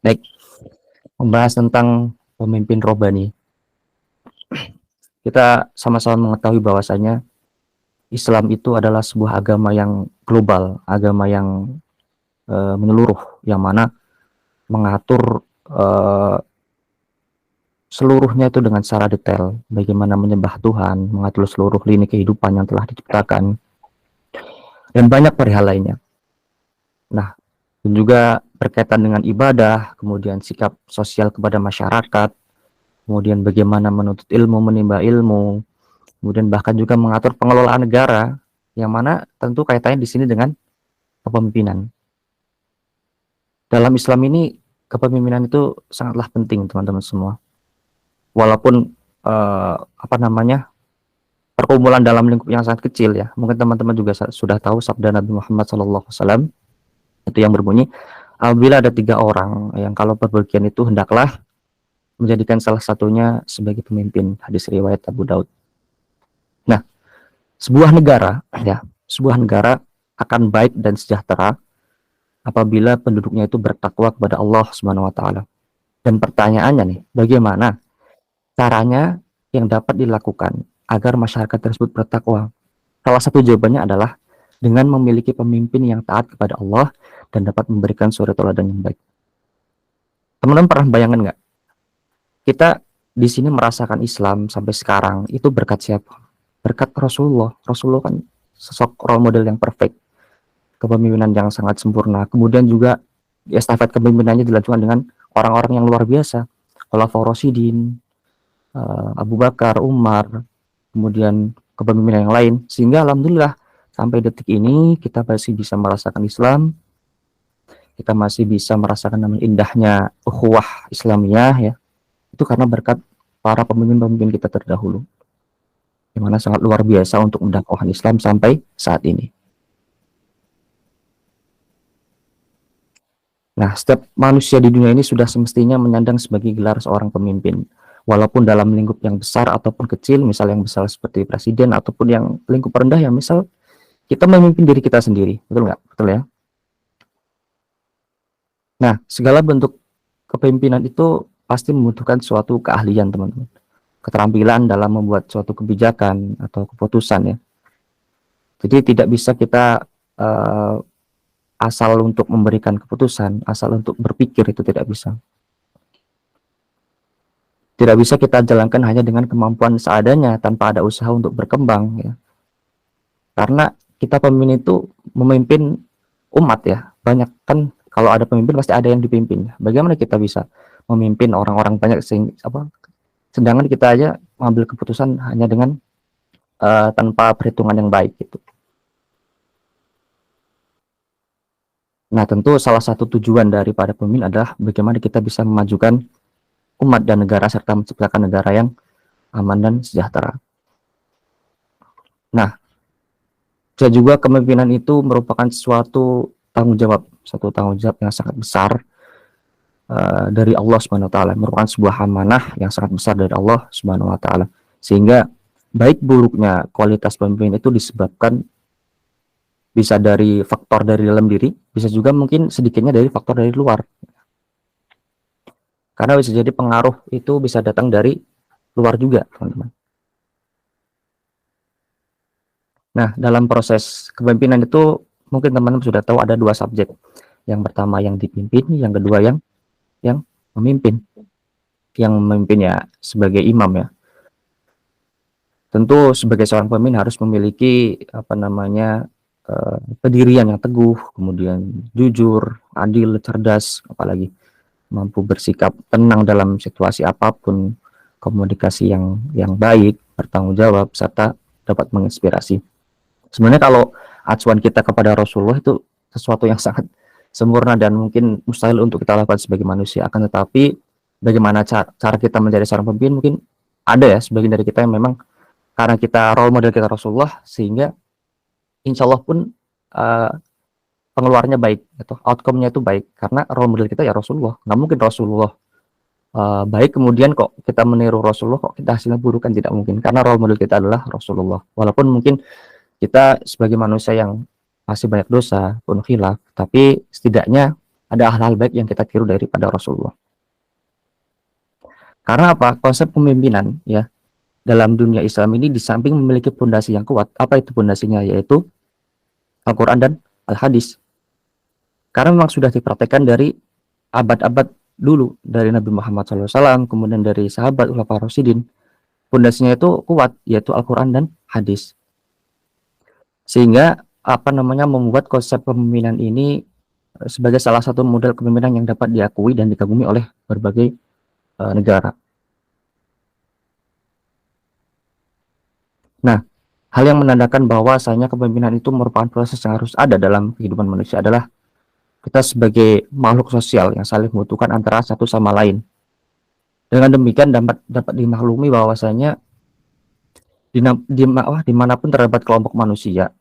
Baik, membahas tentang pemimpin robbani. Kita sama-sama mengetahui bahwasanya Islam itu adalah sebuah agama yang global, agama yang menyeluruh, yang mana mengatur seluruhnya itu dengan secara detail, bagaimana menyembah Tuhan, mengatur seluruh lini kehidupan yang telah diciptakan, dan banyak perihal lainnya. Nah, dan juga berkaitan dengan ibadah, kemudian sikap sosial kepada masyarakat, kemudian bagaimana menuntut ilmu, menimba ilmu, kemudian bahkan juga mengatur pengelolaan negara, yang mana tentu kaitannya di sini dengan kepemimpinan. Dalam Islam ini, kepemimpinan itu sangatlah penting, teman-teman semua. Walaupun perkumpulan dalam lingkup yang sangat kecil ya. Mungkin teman-teman juga sudah tahu sabda Nabi Muhammad SAW itu yang berbunyi, apabila ada 3 orang yang kalau berpergian itu hendaklah menjadikan salah satunya sebagai pemimpin. Hadis riwayat Abu Daud. Nah, sebuah negara akan baik dan sejahtera apabila penduduknya itu bertakwa kepada Allah Subhanahu wa taala. Dan pertanyaannya nih, bagaimana caranya yang dapat dilakukan agar masyarakat tersebut bertakwa? Salah satu jawabannya adalah dengan memiliki pemimpin yang taat kepada Allah dan dapat memberikan suri teladan yang baik. Teman-teman pernah bayangkan nggak? Kita di sini merasakan Islam sampai sekarang itu berkat siapa? Berkat Rasulullah. Rasulullah kan sosok role model yang perfect, kepemimpinan yang sangat sempurna. Kemudian juga estafet kepemimpinannya dilanjutkan dengan orang-orang yang luar biasa, Khulafaur Rasyidin, Abu Bakar, Umar, kemudian kepemimpinan yang lain, sehingga alhamdulillah sampai detik ini kita masih bisa merasakan Islam, kita masih bisa merasakan namanya indahnya ukhuwah Islamiyah ya. Itu karena berkat para pemimpin-pemimpin kita terdahulu, yang mana sangat luar biasa untuk mendakwahkan Islam sampai saat ini. Nah, setiap manusia di dunia ini sudah semestinya menyandang sebagai gelar seorang pemimpin. Walaupun dalam lingkup yang besar ataupun kecil, misal yang besar seperti presiden, ataupun yang lingkup rendah yang misal kita memimpin diri kita sendiri. Betul nggak? Betul ya? Nah, segala bentuk kepemimpinan itu pasti membutuhkan suatu keahlian, teman-teman. Keterampilan dalam membuat suatu kebijakan atau keputusan ya. Jadi tidak bisa kita asal untuk memberikan keputusan, asal untuk berpikir, itu tidak bisa. Tidak bisa kita jalankan hanya dengan kemampuan seadanya tanpa ada usaha untuk berkembang ya. Karena kita pemimpin itu memimpin umat ya. Banyak kan kalau ada pemimpin pasti ada yang dipimpin. Bagaimana kita bisa memimpin orang-orang banyak sedangkan kita aja mengambil keputusan hanya dengan tanpa perhitungan yang baik gitu. Nah, tentu salah satu tujuan daripada pemimpin adalah bagaimana kita bisa memajukan umat dan negara serta menciptakan negara yang aman dan sejahtera. Nah, juga kepemimpinan itu merupakan suatu tanggung jawab yang sangat besar dari Allah Subhanahu wa taala, merupakan sebuah amanah yang sangat besar dari Allah Subhanahu wa taala. Sehingga baik buruknya kualitas pemimpin itu disebabkan bisa dari faktor dari dalam diri, bisa juga mungkin sedikitnya dari faktor dari luar. Karena bisa jadi pengaruh itu bisa datang dari luar juga, teman-teman. Nah, dalam proses kepemimpinan itu mungkin teman-teman sudah tahu ada 2 subjek. Yang pertama yang dipimpin, yang kedua yang memimpin. Yang memimpin ya sebagai imam ya. Tentu sebagai seorang pemimpin harus memiliki pendirian yang teguh, kemudian jujur, adil, cerdas, apalagi mampu bersikap tenang dalam situasi apapun, komunikasi yang baik, bertanggung jawab, serta dapat menginspirasi. Sebenarnya kalau acuan kita kepada Rasulullah itu sesuatu yang sangat sempurna dan mungkin mustahil untuk kita lakukan sebagai manusia. Akan tetapi bagaimana cara kita menjadi seorang pemimpin, mungkin ada ya sebagian dari kita yang memang karena kita role model kita Rasulullah, sehingga insya Allah pun pengeluarnya baik atau outcome-nya itu baik karena role model kita ya Rasulullah. Nggak mungkin Rasulullah baik kemudian kok kita meniru Rasulullah kok kita hasilnya buruk, kan tidak mungkin, karena role model kita adalah Rasulullah. Walaupun mungkin kita sebagai manusia yang masih banyak dosa, penuh khilaf, tapi setidaknya ada hal-hal baik yang kita tiru daripada Rasulullah. Karena apa? Konsep kepemimpinan ya dalam dunia Islam ini di samping memiliki pondasi yang kuat, apa itu pondasinya? Yaitu Al-Quran dan Al-Hadis. Karena memang sudah dipraktekkan dari abad-abad dulu, dari Nabi Muhammad SAW, kemudian dari sahabat Khulafaur Rasyidin. Pondasinya itu kuat, yaitu Al-Quran dan Hadis. Sehingga membuat konsep kepemimpinan ini sebagai salah satu model kepemimpinan yang dapat diakui dan dikagumi oleh berbagai negara. Nah, hal yang menandakan bahwasanya kepemimpinan itu merupakan proses yang harus ada dalam kehidupan manusia adalah kita sebagai makhluk sosial yang saling membutuhkan antara satu sama lain. Dengan demikian dapat dimaklumi bahwasanya dimanapun terdapat kelompok manusia,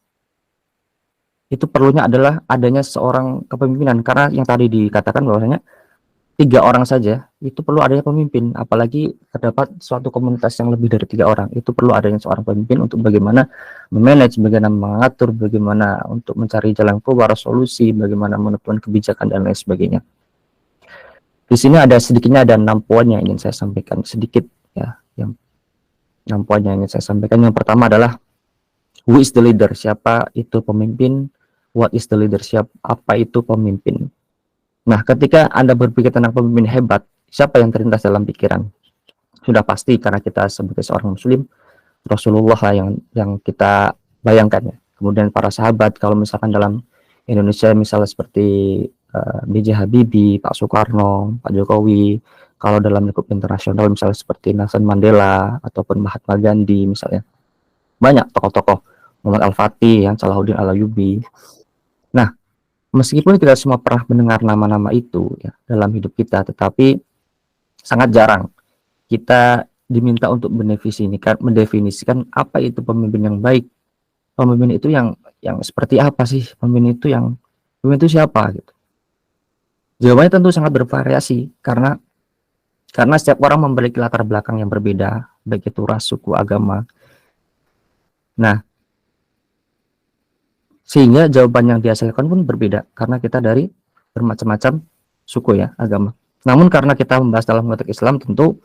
itu perlunya adalah adanya seorang kepemimpinan. Karena yang tadi dikatakan bahwasanya 3 orang saja itu perlu adanya pemimpin, apalagi terdapat suatu komunitas yang lebih dari 3 orang, itu perlu adanya seorang pemimpin untuk bagaimana memanage, bagaimana mengatur, bagaimana untuk mencari jalan keluar, solusi, bagaimana menentukan kebijakan dan lain sebagainya. Di sini sedikitnya ada 6 poin yang ingin saya sampaikan sedikit ya, yang 6 poin yang ingin saya sampaikan. Yang pertama adalah who is the leader, siapa itu pemimpin, what is the leadership, apa itu pemimpin. Nah, ketika Anda berpikir tentang pemimpin hebat, siapa yang terlintas dalam pikiran? Sudah pasti karena kita sebagai seorang muslim, Rasulullah yang kita bayangkan ya. Kemudian para sahabat, kalau misalkan dalam Indonesia misalnya seperti B.J. Habibie, Pak Soekarno, Pak Jokowi. Kalau dalam lingkup internasional misalnya seperti Nelson Mandela ataupun Mahatma Gandhi misalnya. Banyak tokoh-tokoh, Muhammad Al-Fatih, yang Salahuddin Al-Ayyubi. Nah, meskipun kita semua pernah mendengar nama-nama itu ya dalam hidup kita, tetapi sangat jarang kita diminta untuk mendefinisikan apa itu pemimpin yang baik. Pemimpin itu yang seperti apa sih? Pemimpin itu siapa gitu. Jawabannya tentu sangat bervariasi karena setiap orang memiliki latar belakang yang berbeda, baik itu ras, suku, agama. Nah, sehingga jawaban yang dihasilkan pun berbeda karena kita dari bermacam-macam suku ya, agama. Namun karena kita membahas dalam konteks Islam, tentu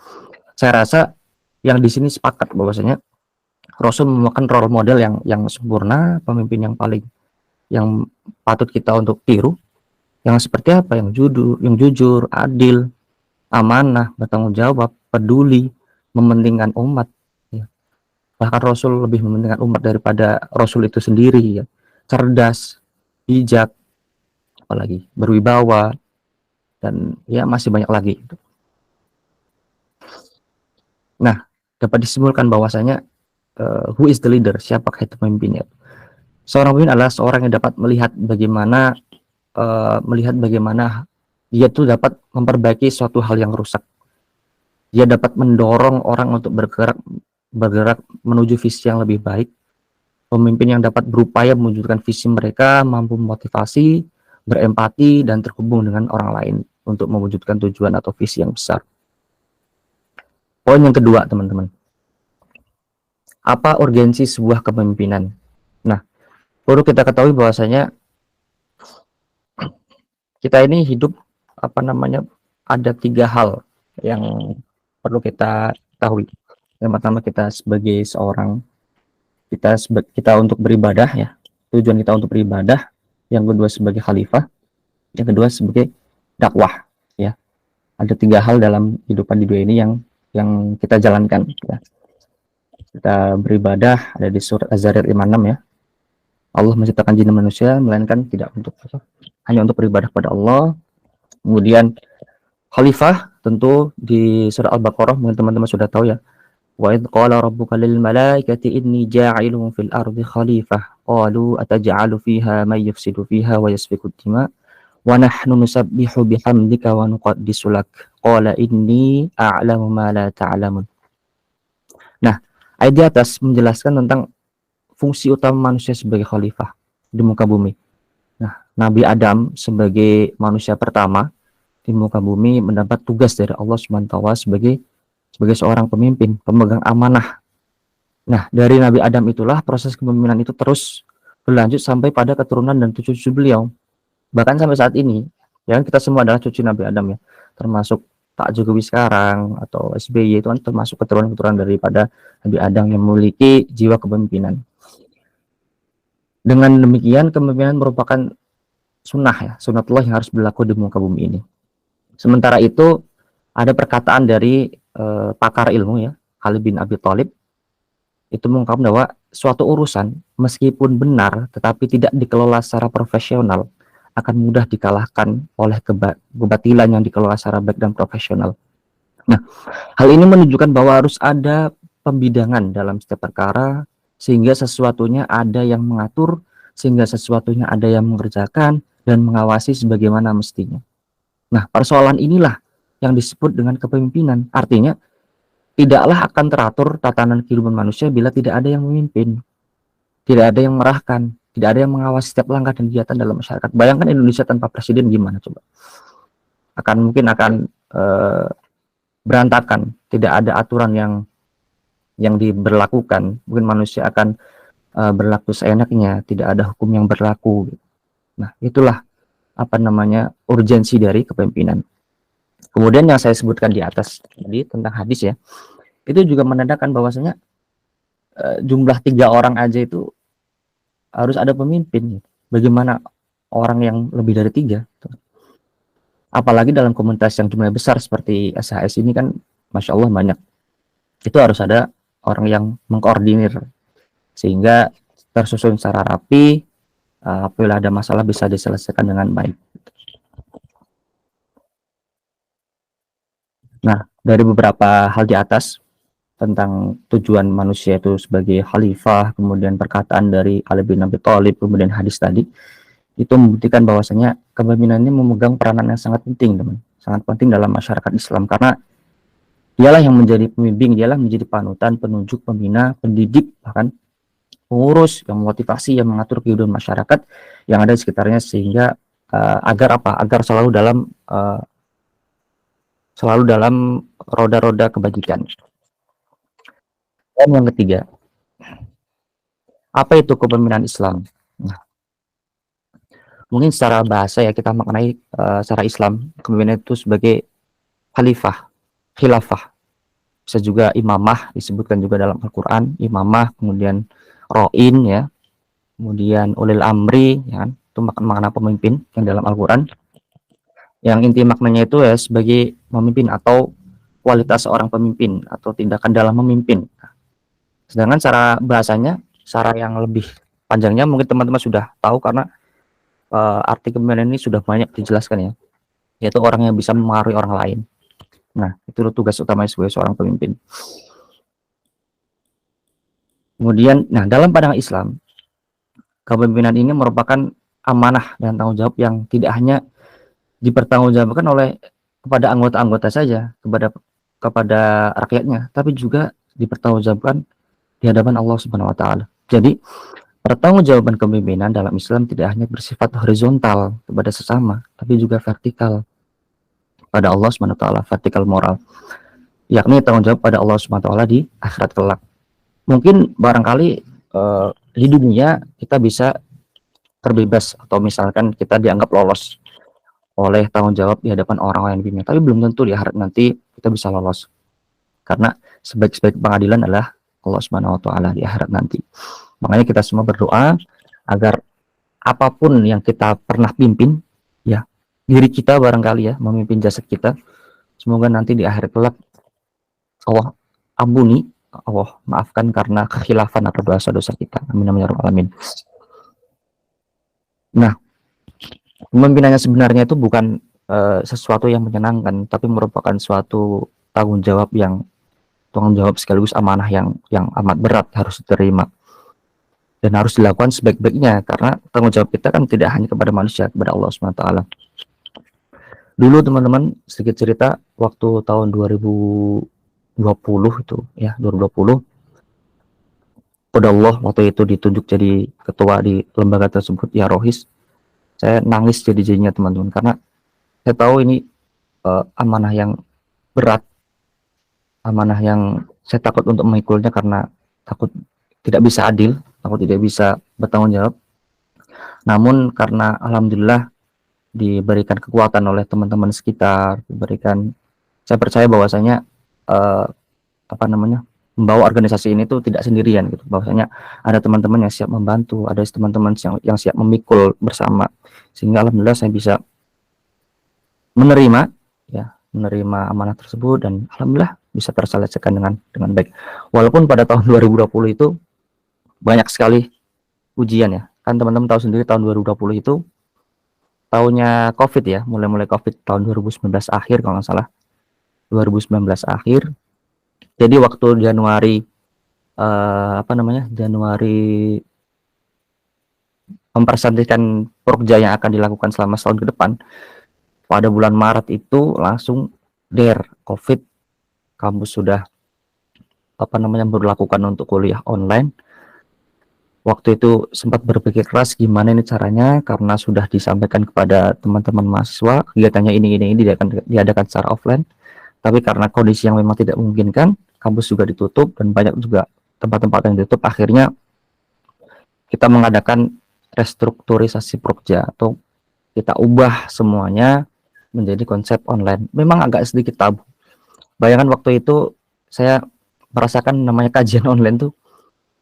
saya rasa yang di sini sepakat bahwasanya Rasul merupakan role model yang sempurna, pemimpin yang patut kita untuk tiru, yang seperti apa, yang jujur, adil, amanah, bertanggung jawab, peduli, mementingkan umat ya. Bahkan Rasul lebih mementingkan umat daripada Rasul itu sendiri ya. Cerdas, bijak, apalagi berwibawa, dan ya masih banyak lagi. Nah, dapat disimpulkan bahwasanya who is the leader, siapakah itu pemimpinnya? Seorang pemimpin adalah seorang yang dapat melihat bagaimana dia tuh dapat memperbaiki suatu hal yang rusak. Dia dapat mendorong orang untuk bergerak menuju visi yang lebih baik. Pemimpin yang dapat berupaya mewujudkan visi mereka, mampu memotivasi, berempati, dan terhubung dengan orang lain untuk mewujudkan tujuan atau visi yang besar. Poin yang kedua, teman-teman. Apa urgensi sebuah kepemimpinan? Nah, perlu kita ketahui bahwasanya kita ini hidup ada 3 hal yang perlu kita ketahui. Yang pertama, kita sebagai seorang kita untuk beribadah ya, tujuan kita untuk beribadah. Yang kedua sebagai khalifah, yang kedua sebagai dakwah ya. Ada 3 hal dalam kehidupan di dunia ini yang kita jalankan ya. Kita beribadah ada di surat Az-Zariyat 56 ya. Allah menciptakan jin dan manusia melainkan hanya untuk beribadah kepada Allah. Kemudian khalifah tentu di surah Al-Baqarah, mungkin teman-teman sudah tahu ya. Wa idh qala rabbuka lil malaikati inni ja'ilun fil ardi khalifah qalu ataj'alu fiha may yufsidu fiha wa yasfiku ad-dima wa nahnu nusabbihu bihamdika wa nuqaddisu lak qala inni a'lamu ma la ta'lamun. Nah, ayat di atas menjelaskan tentang fungsi utama manusia sebagai khalifah di muka bumi. Nah, Nabi Adam sebagai manusia pertama di muka bumi mendapat tugas dari Allah SWT sebagai seorang pemimpin, pemegang amanah. Nah, dari Nabi Adam itulah proses kepemimpinan itu terus berlanjut sampai pada keturunan dan cucu-cucu beliau. Bahkan sampai saat ini, Ya kan kita semua adalah cucu Nabi Adam ya, termasuk Pak Jokowi sekarang atau SBY itu kan termasuk keturunan-keturunan daripada Nabi Adam yang memiliki jiwa kepemimpinan. Dengan demikian kepemimpinan merupakan sunnah ya, sunnatullah yang harus berlaku di muka bumi ini. Sementara itu ada perkataan dari pakar ilmu ya, Ali bin Abi Thalib, itu mengungkapkan bahwa suatu urusan meskipun benar tetapi tidak dikelola secara profesional akan mudah dikalahkan oleh kebatilan yang dikelola secara baik dan profesional. Nah, hal ini menunjukkan bahwa harus ada pembidangan dalam setiap perkara sehingga sesuatunya ada yang mengatur, sehingga sesuatunya ada yang mengerjakan dan mengawasi sebagaimana mestinya. Nah, persoalan inilah yang disebut dengan kepemimpinan. Artinya, tidaklah akan teratur tatanan kehidupan manusia bila tidak ada yang memimpin, tidak ada yang merahkan, tidak ada yang mengawasi setiap langkah dan kegiatan dalam masyarakat. Bayangkan Indonesia tanpa presiden gimana coba? Mungkin akan berantakan, tidak ada aturan yang diberlakukan. Mungkin manusia akan berlaku seenaknya, tidak ada hukum yang berlaku. Nah, itulah urgensi dari kepemimpinan. Kemudian yang saya sebutkan di atas tadi tentang hadis ya, itu juga menandakan bahwasanya jumlah 3 orang aja itu harus ada pemimpin. Bagaimana orang yang lebih dari 3? Apalagi dalam komunitas yang jumlahnya besar seperti SHS ini kan, Masya Allah banyak. Itu harus ada orang yang mengkoordinir sehingga tersusun secara rapi, apabila ada masalah bisa diselesaikan dengan baik. Nah, dari beberapa hal di atas tentang tujuan manusia itu sebagai khalifah, kemudian perkataan dari Ali bin Abi Thalib, kemudian hadis tadi, itu membuktikan bahwasanya kepemimpinan ini memegang peranan yang sangat penting, teman. Sangat penting dalam masyarakat Islam karena dialah yang menjadi pembimbing, dialah menjadi panutan, penunjuk, pembina, pendidik, bahkan pengurus yang memotivasi, yang mengatur kehidupan masyarakat yang ada di sekitarnya sehingga agar selalu dalam roda-roda kebajikan. Dan yang ketiga, apa itu kepemimpinan Islam? Nah, mungkin secara bahasa ya kita maknai secara Islam kepemimpinan itu sebagai khalifah, khilafah, bisa juga imamah, disebutkan juga dalam Al-Quran, imamah, kemudian ro'in ya, kemudian ulil amri ya kan? Itu makna pemimpin yang dalam Al-Quran, yang inti maknanya itu ya sebagai memimpin atau kualitas seorang pemimpin atau tindakan dalam memimpin. Sedangkan cara bahasanya, cara yang lebih panjangnya mungkin teman-teman sudah tahu karena arti kepemimpinan ini sudah banyak dijelaskan ya, yaitu orang yang bisa mempengaruhi orang lain. Nah, itu tugas utamanya sebagai seorang pemimpin. Kemudian, nah dalam pandangan Islam, kepemimpinan ini merupakan amanah dan tanggung jawab yang tidak hanya dipertanggungjawabkan oleh kepada anggota-anggota saja, kepada rakyatnya, tapi juga dipertanggungjawabkan di hadapan Allah Subhanahu wa taala. Jadi, pertanggungjawaban kepemimpinan dalam Islam tidak hanya bersifat horizontal kepada sesama, tapi juga vertikal pada Allah Subhanahu wa taala, vertikal moral, yakni tanggung jawab pada Allah Subhanahu wa taala di akhirat kelak. Mungkin barangkali di dunia kita bisa terbebas atau misalkan kita dianggap lolos oleh tanggung jawab di hadapan orang-orang yang dunia, tapi belum tentu di akhirat nanti kita bisa lolos, karena sebaik-baik pengadilan adalah Allah Subhanahu wa taala di akhirat nanti. Makanya kita semua berdoa agar apapun yang kita pernah pimpin ya, diri kita barangkali ya memimpin jasad kita, semoga nanti di akhir kelak Allah ampuni, Allah maafkan karena kekhilafan atau dosa-dosa kita. Amin amin ya rabbal alamin. Nah, kepemimpinannya sebenarnya itu bukan sesuatu yang menyenangkan, tapi merupakan suatu tanggung jawab sekaligus amanah yang amat berat harus diterima dan harus dilakukan sebaik-baiknya, karena tanggung jawab kita kan tidak hanya kepada manusia, kepada Allah Subhanahu wa taala. Dulu teman-teman, sedikit cerita, waktu tahun 2020 itu ya, 2020 Allah waktu itu ditunjuk jadi ketua di lembaga tersebut ya, Rohis. Saya nangis jadi-jadinya teman-teman, karena saya tahu ini amanah yang berat, amanah yang saya takut untuk mengikulnya karena takut tidak bisa adil, takut tidak bisa bertanggung jawab. Namun karena alhamdulillah diberikan kekuatan oleh teman-teman sekitar, saya percaya bahwasanya eh, apa namanya, membawa organisasi ini tuh tidak sendirian gitu, bahwasanya ada teman-teman yang siap membantu, ada teman-teman yang siap memikul bersama, sehingga alhamdulillah saya bisa menerima menerima amanah tersebut dan alhamdulillah bisa terselesaikan dengan baik. Walaupun pada tahun 2020 itu banyak sekali ujian ya. Kan teman-teman tahu sendiri tahun 2020 itu tahunnya Covid ya, mulai Covid tahun 2019 akhir kalau nggak salah. 2019 akhir. Jadi waktu Januari Januari mempresentasikan Prokja yang akan dilakukan selama setahun ke depan. Pada bulan Maret itu langsung Covid, kampus sudah berlakukan untuk kuliah online. Waktu itu sempat berpikir keras gimana ini caranya, karena sudah disampaikan kepada teman-teman mahasiswa kegiatannya ini diadakan secara offline, tapi karena kondisi yang memang tidak memungkinkan, kampus juga ditutup dan banyak juga tempat-tempat yang ditutup. Akhirnya kita mengadakan restrukturisasi Prokja atau kita ubah semuanya menjadi konsep online. Memang agak sedikit tabu. Bayangkan waktu itu saya merasakan namanya kajian online tuh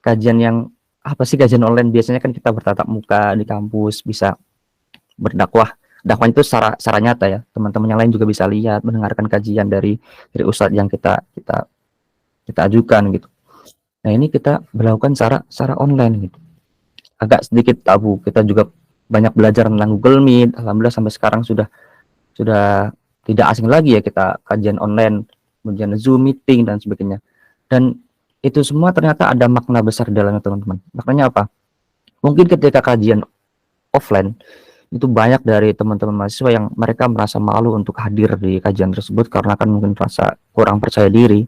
kajian yang apa sih kajian online? Biasanya kan kita bertatap muka di kampus, bisa berdakwah. Dakwah itu secara nyata ya. Teman-teman yang lain juga bisa lihat, mendengarkan kajian dari ustadz yang kita ajukan gitu. Nah, ini kita berlakukan secara online gitu. Agak sedikit tabu. Kita juga banyak belajar tentang Google Meet. Alhamdulillah sampai sekarang sudah tidak asing lagi ya kita kajian online, kemudian Zoom meeting dan sebagainya. Dan itu semua ternyata ada makna besar di dalamnya, teman-teman. Maknanya apa? Mungkin ketika kajian offline itu banyak dari teman-teman mahasiswa yang mereka merasa malu untuk hadir di kajian tersebut karena kan mungkin merasa kurang percaya diri,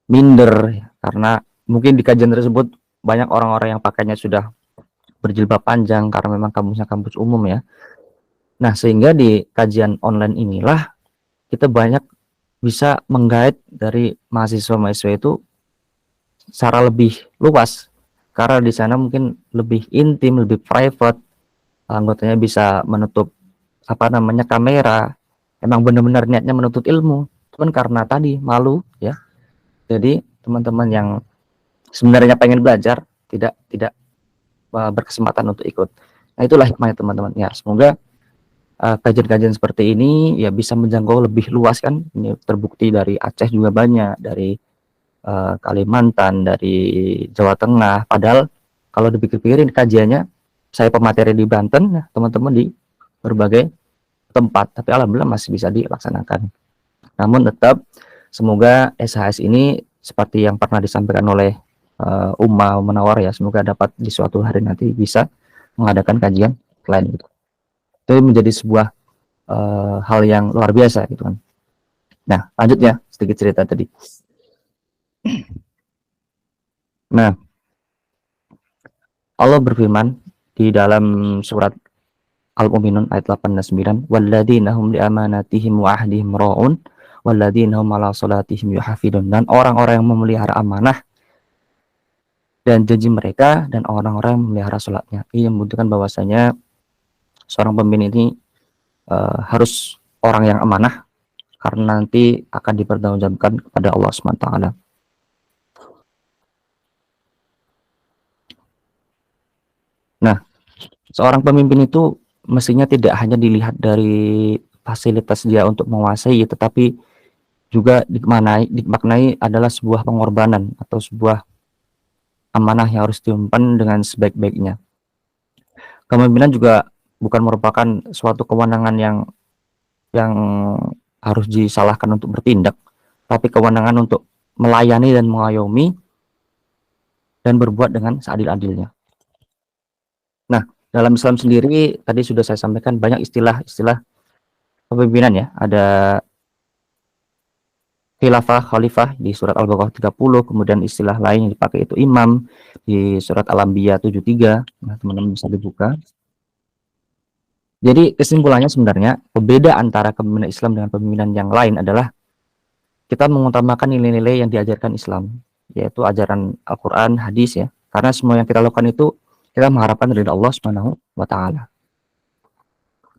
minder, karena mungkin di kajian tersebut banyak orang-orang yang pakainya sudah berjilbab panjang karena memang kampusnya kampus umum ya. Nah, sehingga di kajian online inilah kita banyak bisa menggait dari mahasiswa-mahasiswa itu secara lebih luas, karena di sana mungkin lebih intim, lebih private, anggotanya bisa menutup kamera, emang benar-benar niatnya menuntut ilmu, cuman karena tadi malu ya. Jadi teman-teman yang sebenarnya pengen belajar tidak berkesempatan untuk ikut. Nah, itulah hikmahnya, teman-teman ya. Semoga kajian-kajian seperti ini ya bisa menjangkau lebih luas kan. Ini terbukti dari Aceh juga banyak, dari Kalimantan, dari Jawa Tengah. Padahal kalau dipikir-pikirin kajiannya saya pemateri di Banten, ya, teman-teman di berbagai tempat, tapi alhamdulillah masih bisa dilaksanakan. Namun tetap semoga SHS ini seperti yang pernah disampaikan oleh Umma Menawar ya, semoga dapat di suatu hari nanti bisa mengadakan kajian lain gitu. Itu menjadi sebuah hal yang luar biasa gitu kan. Nah, lanjut ya, sedikit cerita tadi. Nah, Allah berfirman di dalam surat Al-Mu'minun ayat 8 dan 9, walladzina hum liamanatihim wa ahdihim ra'un walladzina hum ala salatihim yuhafidun, dan orang-orang yang memelihara amanah dan janji mereka dan orang-orang yang memelihara salatnya. Ini membuktikan bahwasanya seorang pemimpin ini harus orang yang amanah, karena nanti akan dipertanggungjawabkan kepada Allah SWT. Nah, seorang pemimpin itu mestinya tidak hanya dilihat dari fasilitas dia untuk menguasai, tetapi juga dimaknai adalah sebuah pengorbanan atau sebuah amanah yang harus diemban dengan sebaik-baiknya. Kepemimpinan juga bukan merupakan suatu kewenangan yang harus disalahkan untuk bertindak, tapi kewenangan untuk melayani dan mengayomi dan berbuat dengan seadil-adilnya. Nah, dalam Islam sendiri tadi sudah saya sampaikan banyak istilah-istilah kepemimpinan ya. Ada khilafah, khalifah di surat Al-Baqarah 30, kemudian istilah lain yang dipakai itu imam di surat Al-Anbiya 73. Nah, teman-teman bisa dibuka. Jadi kesimpulannya sebenarnya pembeda antara kepemimpinan Islam dengan kepemimpinan yang lain adalah kita mengutamakan nilai-nilai yang diajarkan Islam, yaitu ajaran Al-Quran, hadis ya. Karena semua yang kita lakukan itu kita mengharapkan dari Allah Subhanahu wa Ta'ala.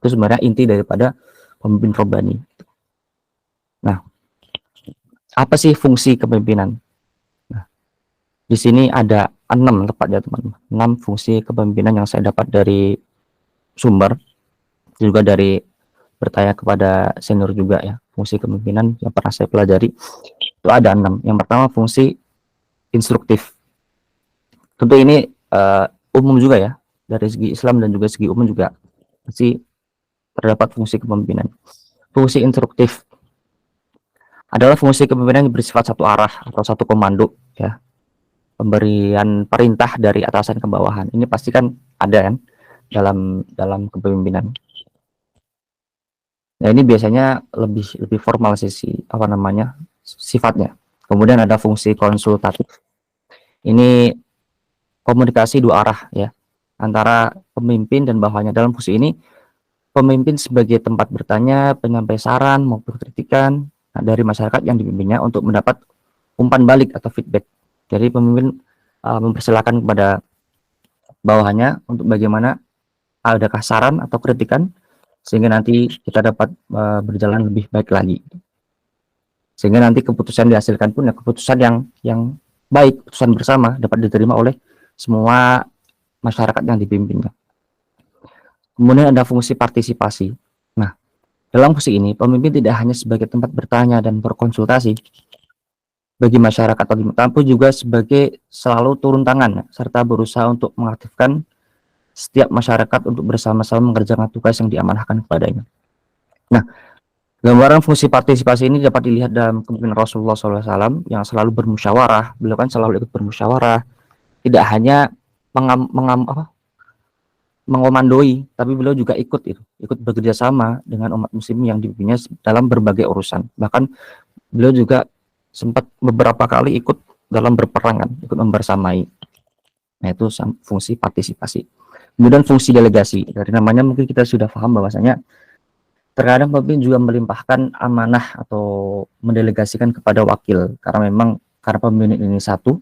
Itu sebenarnya inti daripada pemimpin robbani. Nah, apa sih fungsi kepemimpinan? Nah, di sini ada 6 tepatnya teman-teman. 6 fungsi kepemimpinan yang saya dapat dari sumber, juga dari bertanya kepada senior juga ya. Fungsi kepemimpinan yang pernah saya pelajari itu ada 6. Yang pertama fungsi instruktif. Tentu ini umum juga ya, dari segi Islam dan juga segi umum juga pasti terdapat fungsi kepemimpinan. Fungsi instruktif adalah fungsi kepemimpinan yang bersifat satu arah atau satu komando ya, pemberian perintah dari atasan ke bawahan. Ini pasti kan ada kan dalam kepemimpinan. Nah, ini biasanya lebih formal sih apa namanya sifatnya. Kemudian ada fungsi konsultatif. Ini komunikasi dua arah ya antara pemimpin dan bawahannya. Dalam fungsi ini pemimpin sebagai tempat bertanya, penyampai saran maupun kritikan dari masyarakat yang dipimpinnya untuk mendapat umpan balik atau feedback. Jadi pemimpin mempersilahkan kepada bawahannya untuk bagaimana adakah saran atau kritikan sehingga nanti kita dapat berjalan lebih baik lagi. Sehingga nanti keputusan dihasilkan pun ya keputusan yang baik, keputusan bersama dapat diterima oleh semua masyarakat yang dipimpinnya. Kemudian ada fungsi partisipasi. Nah, dalam fungsi ini pemimpin tidak hanya sebagai tempat bertanya dan berkonsultasi bagi masyarakat tapi juga sebagai selalu turun tangan serta berusaha untuk mengaktifkan setiap masyarakat untuk bersama-sama mengerjakan tugas yang diamanahkan kepadanya. Nah, gambaran fungsi partisipasi ini dapat dilihat dalam kepemimpinan Rasulullah SAW yang selalu bermusyawarah. Beliau kan selalu ikut bermusyawarah, tidak hanya mengomandoi, tapi beliau juga ikut bekerja sama dengan umat muslim yang dipimpinnya dalam berbagai urusan. Bahkan beliau juga sempat beberapa kali ikut dalam berperang, ikut membersamai. Nah, itu fungsi partisipasi. Kemudian fungsi delegasi. Dari namanya mungkin kita sudah paham bahwasanya terkadang pemimpin juga melimpahkan amanah atau mendelegasikan kepada wakil karena pemimpin ini satu,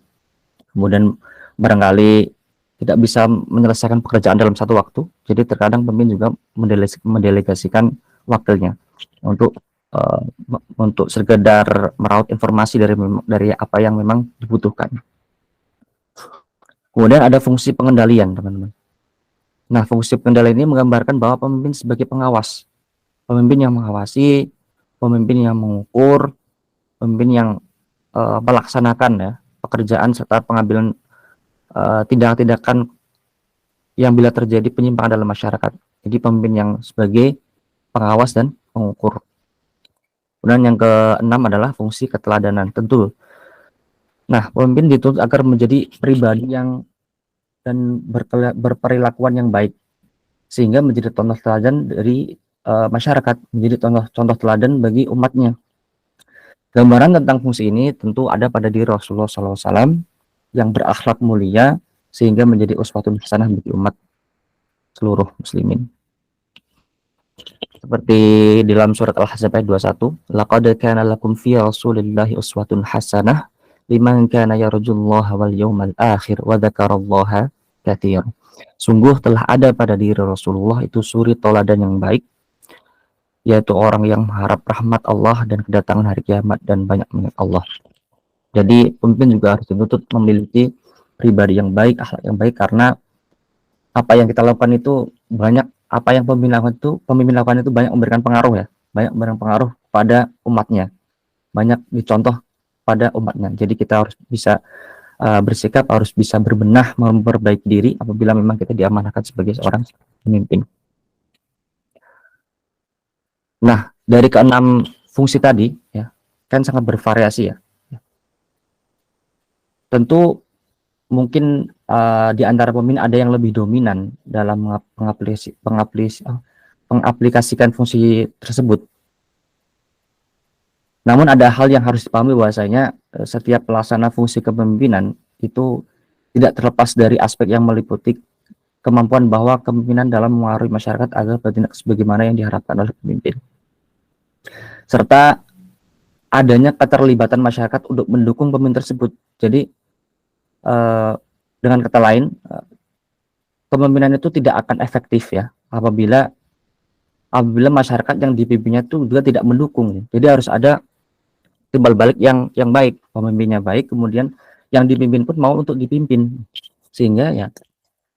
kemudian barangkali tidak bisa menyelesaikan pekerjaan dalam satu waktu, jadi terkadang pemimpin juga mendelegasikan wakilnya untuk sekedar meraup informasi dari apa yang memang dibutuhkan. Kemudian ada fungsi pengendalian, teman-teman. Nah, fungsi pengendalian ini menggambarkan bahwa pemimpin sebagai pengawas, pemimpin yang mengawasi, pemimpin yang mengukur, pemimpin yang melaksanakan ya pekerjaan serta pengambilan tindakan-tindakan yang bila terjadi penyimpangan dalam masyarakat. Jadi pemimpin yang sebagai pengawas dan pengukur. Kemudian yang keenam adalah fungsi keteladanan. Tentu. Nah, pemimpin dituntut agar menjadi pribadi yang dan berperilakuan yang baik sehingga menjadi contoh teladan dari masyarakat, menjadi contoh teladan bagi umatnya. Gambaran tentang fungsi ini tentu ada pada diri Rasulullah SAW yang berakhlak mulia sehingga menjadi uswatun hasanah bagi umat seluruh muslimin. Seperti di dalam surat Al-Ahzab ayat 21, laqad kana lakum fi rasulillahi uswatun hasanah liman kana yarjullaha wal yawmal akhir wa dzakarallaha katsira. Sungguh telah ada pada diri Rasulullah itu suri teladan yang baik, yaitu orang yang mengharap rahmat Allah dan kedatangan hari kiamat dan banyak mengingat Allah. Jadi pemimpin juga harus dituntut memiliki pribadi yang baik, akhlak yang baik, karena apa yang kita lakukan itu banyak, apa yang pemimpin lakukan itu banyak memberikan pengaruh ya, banyak memberikan pengaruh pada umatnya, banyak dicontoh pada umatnya. Jadi kita harus bisa bersikap, harus bisa berbenah, memperbaiki diri apabila memang kita diamanahkan sebagai seorang pemimpin. Nah, dari keenam fungsi tadi ya, kan sangat bervariasi ya. Tentu mungkin di antara pemimpin ada yang lebih dominan dalam pengaplikasikan fungsi tersebut. Namun ada hal yang harus dipahami bahwasanya setiap pelaksana fungsi kepemimpinan itu tidak terlepas dari aspek yang meliputi kemampuan bahwa kepemimpinan dalam mengaruhi masyarakat agar bertindak sebagaimana yang diharapkan oleh pemimpin, serta adanya keterlibatan masyarakat untuk mendukung pemimpin tersebut. Jadi dengan kata lain, kepemimpinan itu tidak akan efektif ya apabila apabila masyarakat yang dipimpinnya itu juga tidak mendukung. Jadi harus ada timbal balik yang baik, pemimpinnya baik, kemudian yang dipimpin pun mau untuk dipimpin, sehingga ya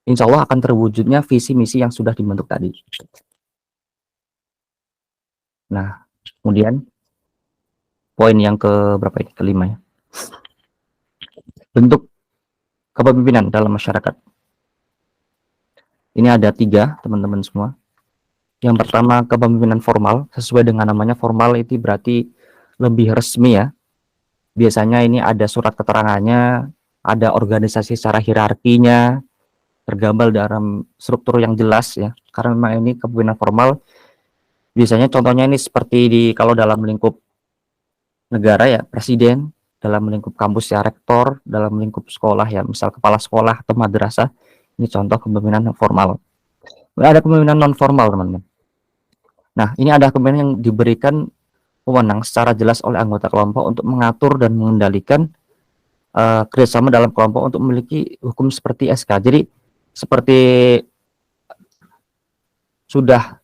insya Allah akan terwujudnya visi misi yang sudah dibentuk tadi. Nah, kemudian poin yang ke berapa ini? Kelima ya. Bentuk kepemimpinan dalam masyarakat. Ini ada 3, teman-teman semua. Yang pertama, kepemimpinan formal. Sesuai dengan namanya, formal itu berarti lebih resmi ya. Biasanya ini ada surat keterangannya, ada organisasi secara hierarkinya, tergambar dalam struktur yang jelas ya. Karena memang ini kepemimpinan formal. Biasanya contohnya ini seperti kalau dalam lingkup negara ya, presiden, dalam lingkup kampus ya, rektor, dalam lingkup sekolah ya, misal kepala sekolah atau madrasah. Ini contoh kepemimpinan formal. Ada kepemimpinan non formal, teman-teman. Nah, ini ada kepemimpinan yang diberikan wewenang secara jelas oleh anggota kelompok untuk mengatur dan mengendalikan kerjasama dalam kelompok untuk memiliki hukum seperti SK. Jadi seperti sudah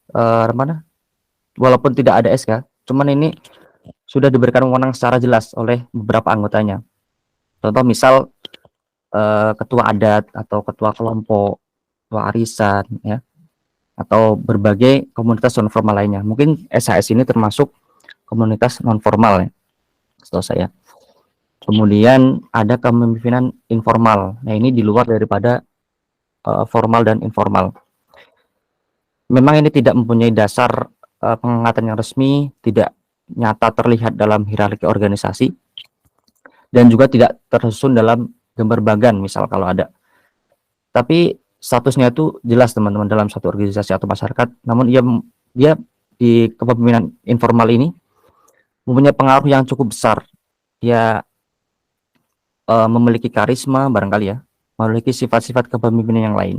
walaupun tidak ada SK, cuman ini sudah diberikan wewenang secara jelas oleh beberapa anggotanya. Contoh misal ketua adat atau ketua kelompok, ketua arisan ya, atau berbagai komunitas non formal lainnya. Mungkin SHS ini termasuk komunitas non formal ya, setahu saya. Kemudian ada kepemimpinan informal. Nah, ini di luar daripada formal dan informal. Memang ini tidak mempunyai dasar pengangkatan yang resmi, tidak nyata terlihat dalam hierarki organisasi, dan juga tidak tersusun dalam gambar bagan misal kalau ada. Tapi statusnya itu jelas teman-teman dalam satu organisasi atau masyarakat. Namun dia di kepemimpinan informal ini mempunyai pengaruh yang cukup besar. Dia memiliki karisma barangkali ya, memiliki sifat-sifat kepemimpinan yang lain.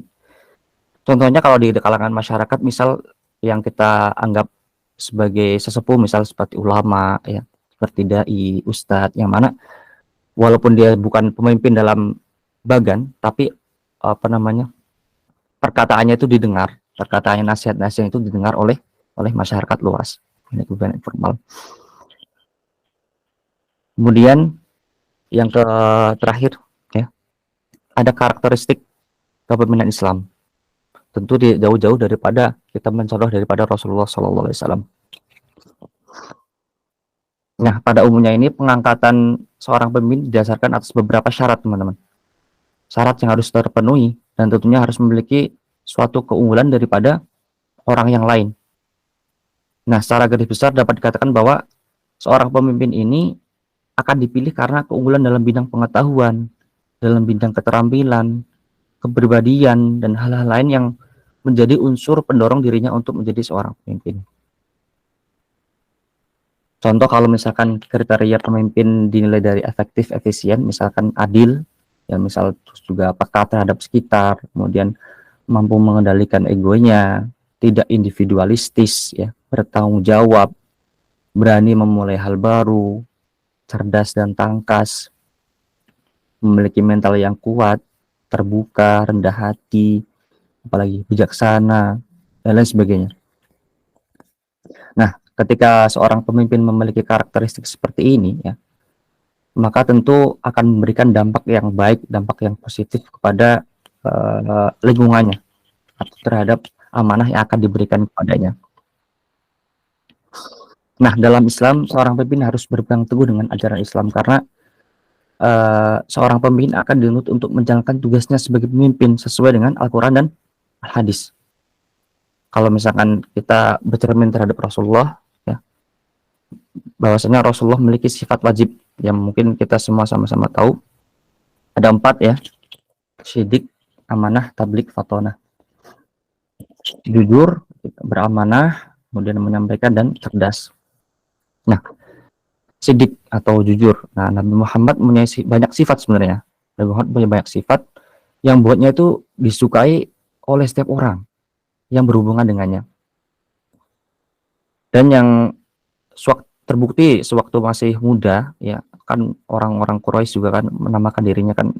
Contohnya kalau di kalangan masyarakat misal yang kita anggap sebagai sesepuh, misal seperti ulama ya, seperti dai, ustadz, yang mana walaupun dia bukan pemimpin dalam bagan, tapi perkataannya itu didengar, perkataannya, nasihat-nasihat itu didengar oleh masyarakat luas. Ini kepemimpinan informal. Kemudian yang terakhir ya, ada karakteristik kepemimpinan Islam. Tentu jauh-jauh daripada kita mencontoh daripada Rasulullah SAW. Nah, pada umumnya ini pengangkatan seorang pemimpin didasarkan atas beberapa syarat, teman-teman. Syarat yang harus terpenuhi dan tentunya harus memiliki suatu keunggulan daripada orang yang lain. Nah, secara garis besar dapat dikatakan bahwa seorang pemimpin ini akan dipilih karena keunggulan dalam bidang pengetahuan, dalam bidang keterampilan, kepribadian, dan hal-hal lain yang menjadi unsur pendorong dirinya untuk menjadi seorang pemimpin. Contoh kalau misalkan kriteria pemimpin dinilai dari efektif, efisien, misalkan adil, ya misal juga peka terhadap sekitar, kemudian mampu mengendalikan egonya, tidak individualistis, ya, bertanggung jawab, berani memulai hal baru, cerdas dan tangkas, memiliki mental yang kuat, terbuka, rendah hati, apalagi bijaksana, dan lain sebagainya. Nah, ketika seorang pemimpin memiliki karakteristik seperti ini, ya, maka tentu akan memberikan dampak yang baik, dampak yang positif kepada lingkungannya atau terhadap amanah yang akan diberikan kepadanya. Nah, dalam Islam seorang pemimpin harus berpegang teguh dengan ajaran Islam karena seorang pemimpin akan dituntut untuk menjalankan tugasnya sebagai pemimpin sesuai dengan Al-Quran dan hadis. Kalau misalkan kita bercermin terhadap Rasulullah, ya, bahwasanya Rasulullah memiliki sifat wajib yang mungkin kita semua sama-sama tahu. Ada 4 ya: syidik, amanah, tablik, fatonah. Jujur, beramanah, kemudian menyampaikan, dan cerdas. Nah, syidik atau jujur. Nah, Nabi Muhammad punya banyak sifat sebenarnya. Nabi Muhammad punya banyak sifat yang buatnya itu disukai oleh setiap orang yang berhubungan dengannya. Dan yang terbukti sewaktu masih muda, ya kan, orang-orang Quraisy juga kan menamakan dirinya kan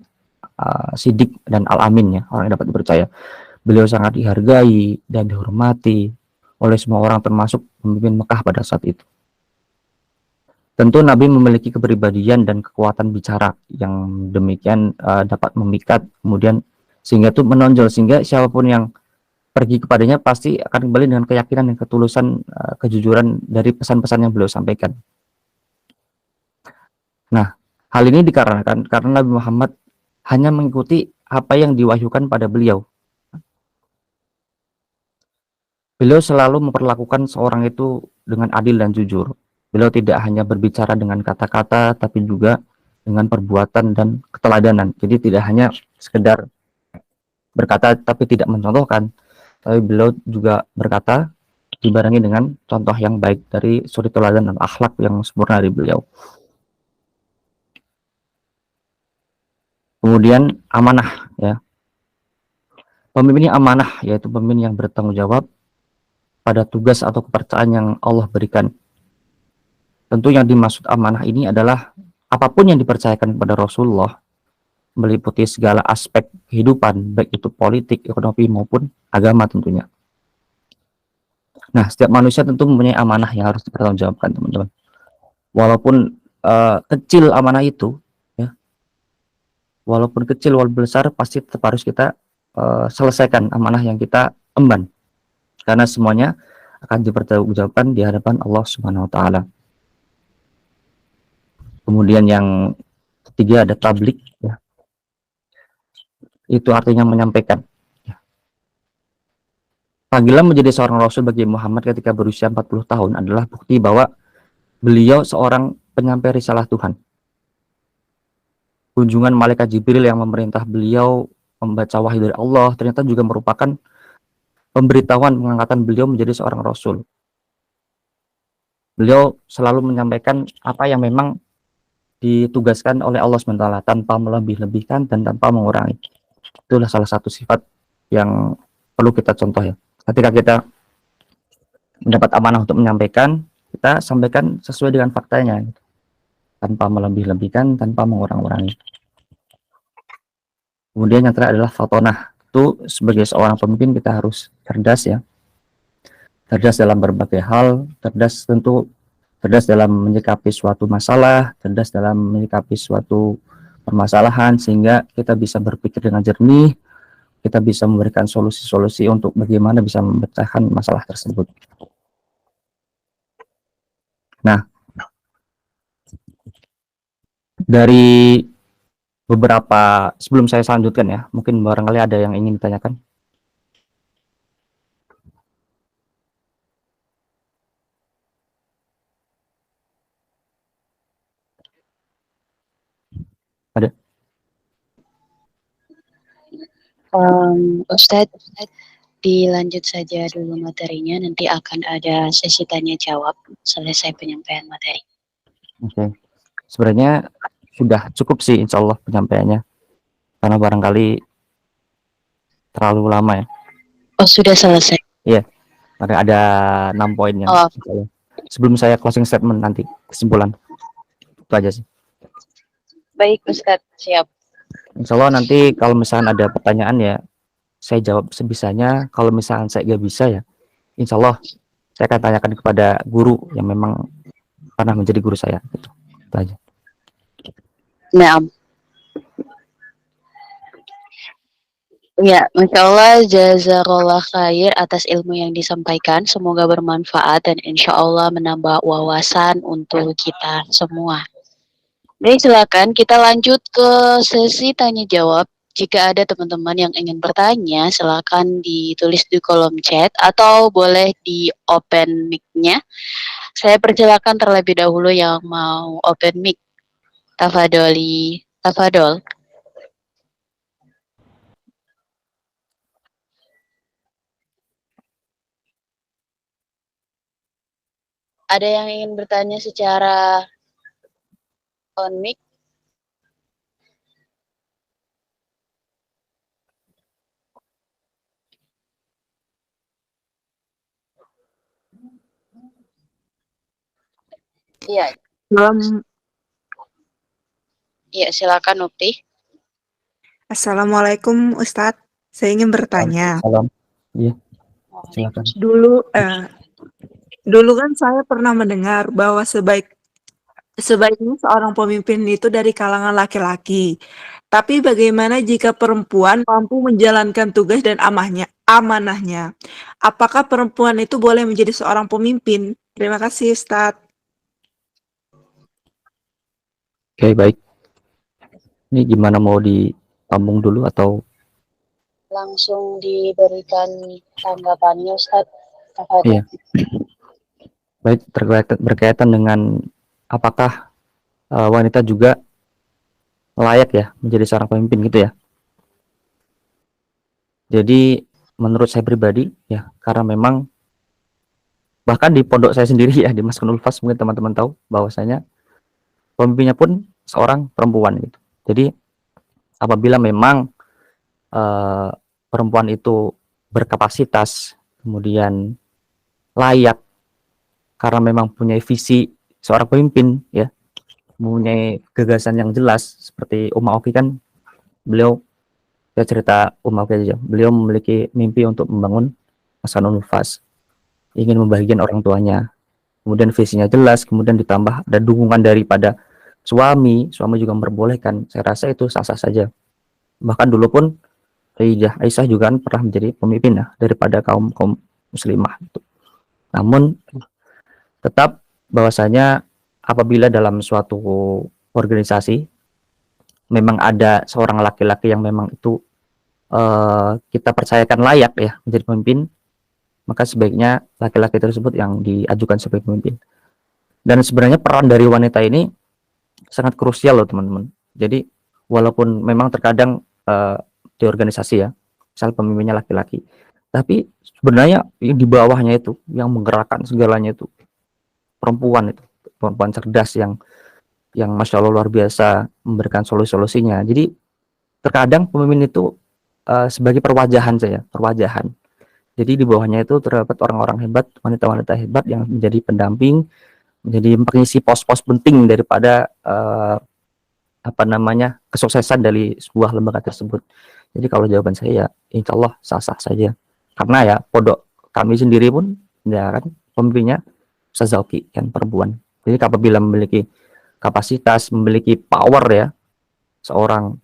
Siddiq dan Al-Amin, ya, orang yang dapat dipercaya. Beliau sangat dihargai dan dihormati oleh semua orang termasuk pemimpin Mekah pada saat itu. Tentu Nabi memiliki kepribadian dan kekuatan bicara yang demikian dapat memikat, kemudian sehingga itu menonjol, sehingga siapapun yang pergi kepadanya pasti akan kembali dengan keyakinan dan ketulusan, kejujuran dari pesan-pesan yang beliau sampaikan. Nah, hal ini dikarenakan karena Nabi Muhammad hanya mengikuti apa yang diwahyukan pada beliau. Beliau selalu memperlakukan seorang itu dengan adil dan jujur. Beliau tidak hanya berbicara dengan kata-kata, tapi juga dengan perbuatan dan keteladanan. Jadi tidak hanya sekedar berkata tapi tidak mencontohkan, tapi beliau juga berkata dibarengi dengan contoh yang baik dari suri teladan dan akhlak yang sempurna dari beliau. Kemudian amanah, ya. Pemimpin yang amanah yaitu pemimpin yang bertanggung jawab pada tugas atau kepercayaan yang Allah berikan. Tentu yang dimaksud amanah ini adalah apapun yang dipercayakan kepada Rasulullah, meliputi segala aspek kehidupan, baik itu politik, ekonomi maupun agama tentunya. Nah, setiap manusia tentu mempunyai amanah yang harus dipertanggungjawabkan, teman-teman. Walaupun kecil amanah itu, ya, walaupun kecil, walaupun besar, pasti tetap harus kita selesaikan amanah yang kita emban, karena semuanya akan dipertanggungjawabkan di hadapan Allah Subhanahu Wa Taala. Kemudian yang ketiga ada tablik, ya. Itu artinya menyampaikan. Panggilan menjadi seorang Rasul bagi Muhammad ketika berusia 40 tahun adalah bukti bahwa beliau seorang penyampai risalah Tuhan. Kunjungan malaikat Jibril yang memerintah beliau membaca wahyu dari Allah ternyata juga merupakan pemberitahuan pengangkatan beliau menjadi seorang Rasul. Beliau selalu menyampaikan apa yang memang ditugaskan oleh Allah SWT tanpa melebih-lebihkan dan tanpa mengurangi. Itulah salah satu sifat yang perlu kita contoh, ya. Ketika kita mendapat amanah untuk menyampaikan, kita sampaikan sesuai dengan faktanya, tanpa melebih-lebihkan, tanpa mengurang-urangi. Kemudian yang terakhir adalah fatonah. Itu sebagai seorang pemimpin kita harus cerdas, ya. Cerdas dalam berbagai hal, cerdas dalam menyikapi suatu masalah, cerdas dalam menyikapi suatu permasalahan, sehingga kita bisa berpikir dengan jernih, kita bisa memberikan solusi-solusi untuk bagaimana bisa memecahkan masalah tersebut. Nah, dari beberapa, sebelum saya selanjutkan, ya, mungkin barangkali ada yang ingin ditanyakan. Ada? Ustadz, dilanjut saja dulu materinya, nanti akan ada sesi tanya jawab selesai penyampaian materi. Oke. Sebenarnya sudah cukup sih insya Allah penyampaiannya, karena barangkali terlalu lama, ya. Oh, sudah selesai? Iya, ada 6 poin yang sebelum saya closing statement nanti kesimpulan. Itu aja sih. Baik Ustadz, siap. Insya Allah nanti kalau misalnya ada pertanyaan, ya saya jawab sebisanya. Kalau misalnya saya nggak bisa, ya insya Allah saya akan tanyakan kepada guru yang memang pernah menjadi guru saya. Itu aja. Nah, ya, Masya Allah, jazakallah khair atas ilmu yang disampaikan. Semoga bermanfaat dan insya Allah menambah wawasan untuk kita semua. Baik, silakan kita lanjut ke sesi tanya jawab. Jika ada teman-teman yang ingin bertanya, silakan ditulis di kolom chat atau boleh di open mic-nya. Saya persilakan terlebih dahulu yang mau open mic. Tafadol. Ada yang ingin bertanya secara on mic? Iya. Iya, silakan Ukti. Assalamualaikum Ustadz, saya ingin bertanya. Salam. Iya. Silakan. Dulu kan saya pernah mendengar bahwa sebaiknya seorang pemimpin itu dari kalangan laki-laki. Tapi bagaimana jika perempuan mampu menjalankan tugas dan amanahnya? Apakah perempuan itu boleh menjadi seorang pemimpin? Terima kasih, Ustadz. Oke, baik. Ini gimana, mau ditambung dulu atau? Langsung diberikan tanggapannya, Ustadz. Iya. Baik, berkaitan dengan apakah wanita juga layak ya menjadi seorang pemimpin gitu ya. Jadi menurut saya pribadi ya, karena memang bahkan di pondok saya sendiri ya, di Maskunul Fas, mungkin teman-teman tahu bahwasanya pemimpinnya pun seorang perempuan gitu. Jadi apabila memang perempuan itu berkapasitas, kemudian layak, karena memang punya visi seorang pemimpin ya, mempunyai gagasan yang jelas, seperti Uma Oki kan, beliau, saya cerita Uma Oki aja, beliau memiliki mimpi untuk membangun Maskunul Fas, ingin membahagiakan orang tuanya, kemudian visinya jelas, kemudian ditambah ada dukungan daripada suami juga memperbolehkan, saya rasa itu sah-sah saja. Bahkan dulu pun Aisyah juga kan pernah menjadi pemimpin ya, daripada kaum muslimah gitu. Namun tetap bahwasanya apabila dalam suatu organisasi memang ada seorang laki-laki yang memang itu kita percayakan layak ya menjadi pemimpin, maka sebaiknya laki-laki tersebut yang diajukan sebagai pemimpin. Dan sebenarnya peran dari wanita ini sangat krusial loh teman-teman. Jadi walaupun memang terkadang di organisasi ya, misal pemimpinnya laki-laki, tapi sebenarnya yang di bawahnya itu, yang menggerakkan segalanya itu perempuan, itu perempuan cerdas yang masya Allah luar biasa memberikan solusi-solusinya. Jadi terkadang pemimpin itu sebagai perwajahan saja, perwajahan. Jadi di bawahnya itu terdapat orang-orang hebat, wanita-wanita hebat yang menjadi pendamping, menjadi pengisi pos-pos penting daripada kesuksesan dari sebuah lembaga tersebut. Jadi kalau jawaban saya ya insya Allah sah-sah saja, karena ya pondok kami sendiri pun ya kan pemimpinnya Ustaz Zauki kan perempuan. Jadi apabila memiliki kapasitas, memiliki power ya, seorang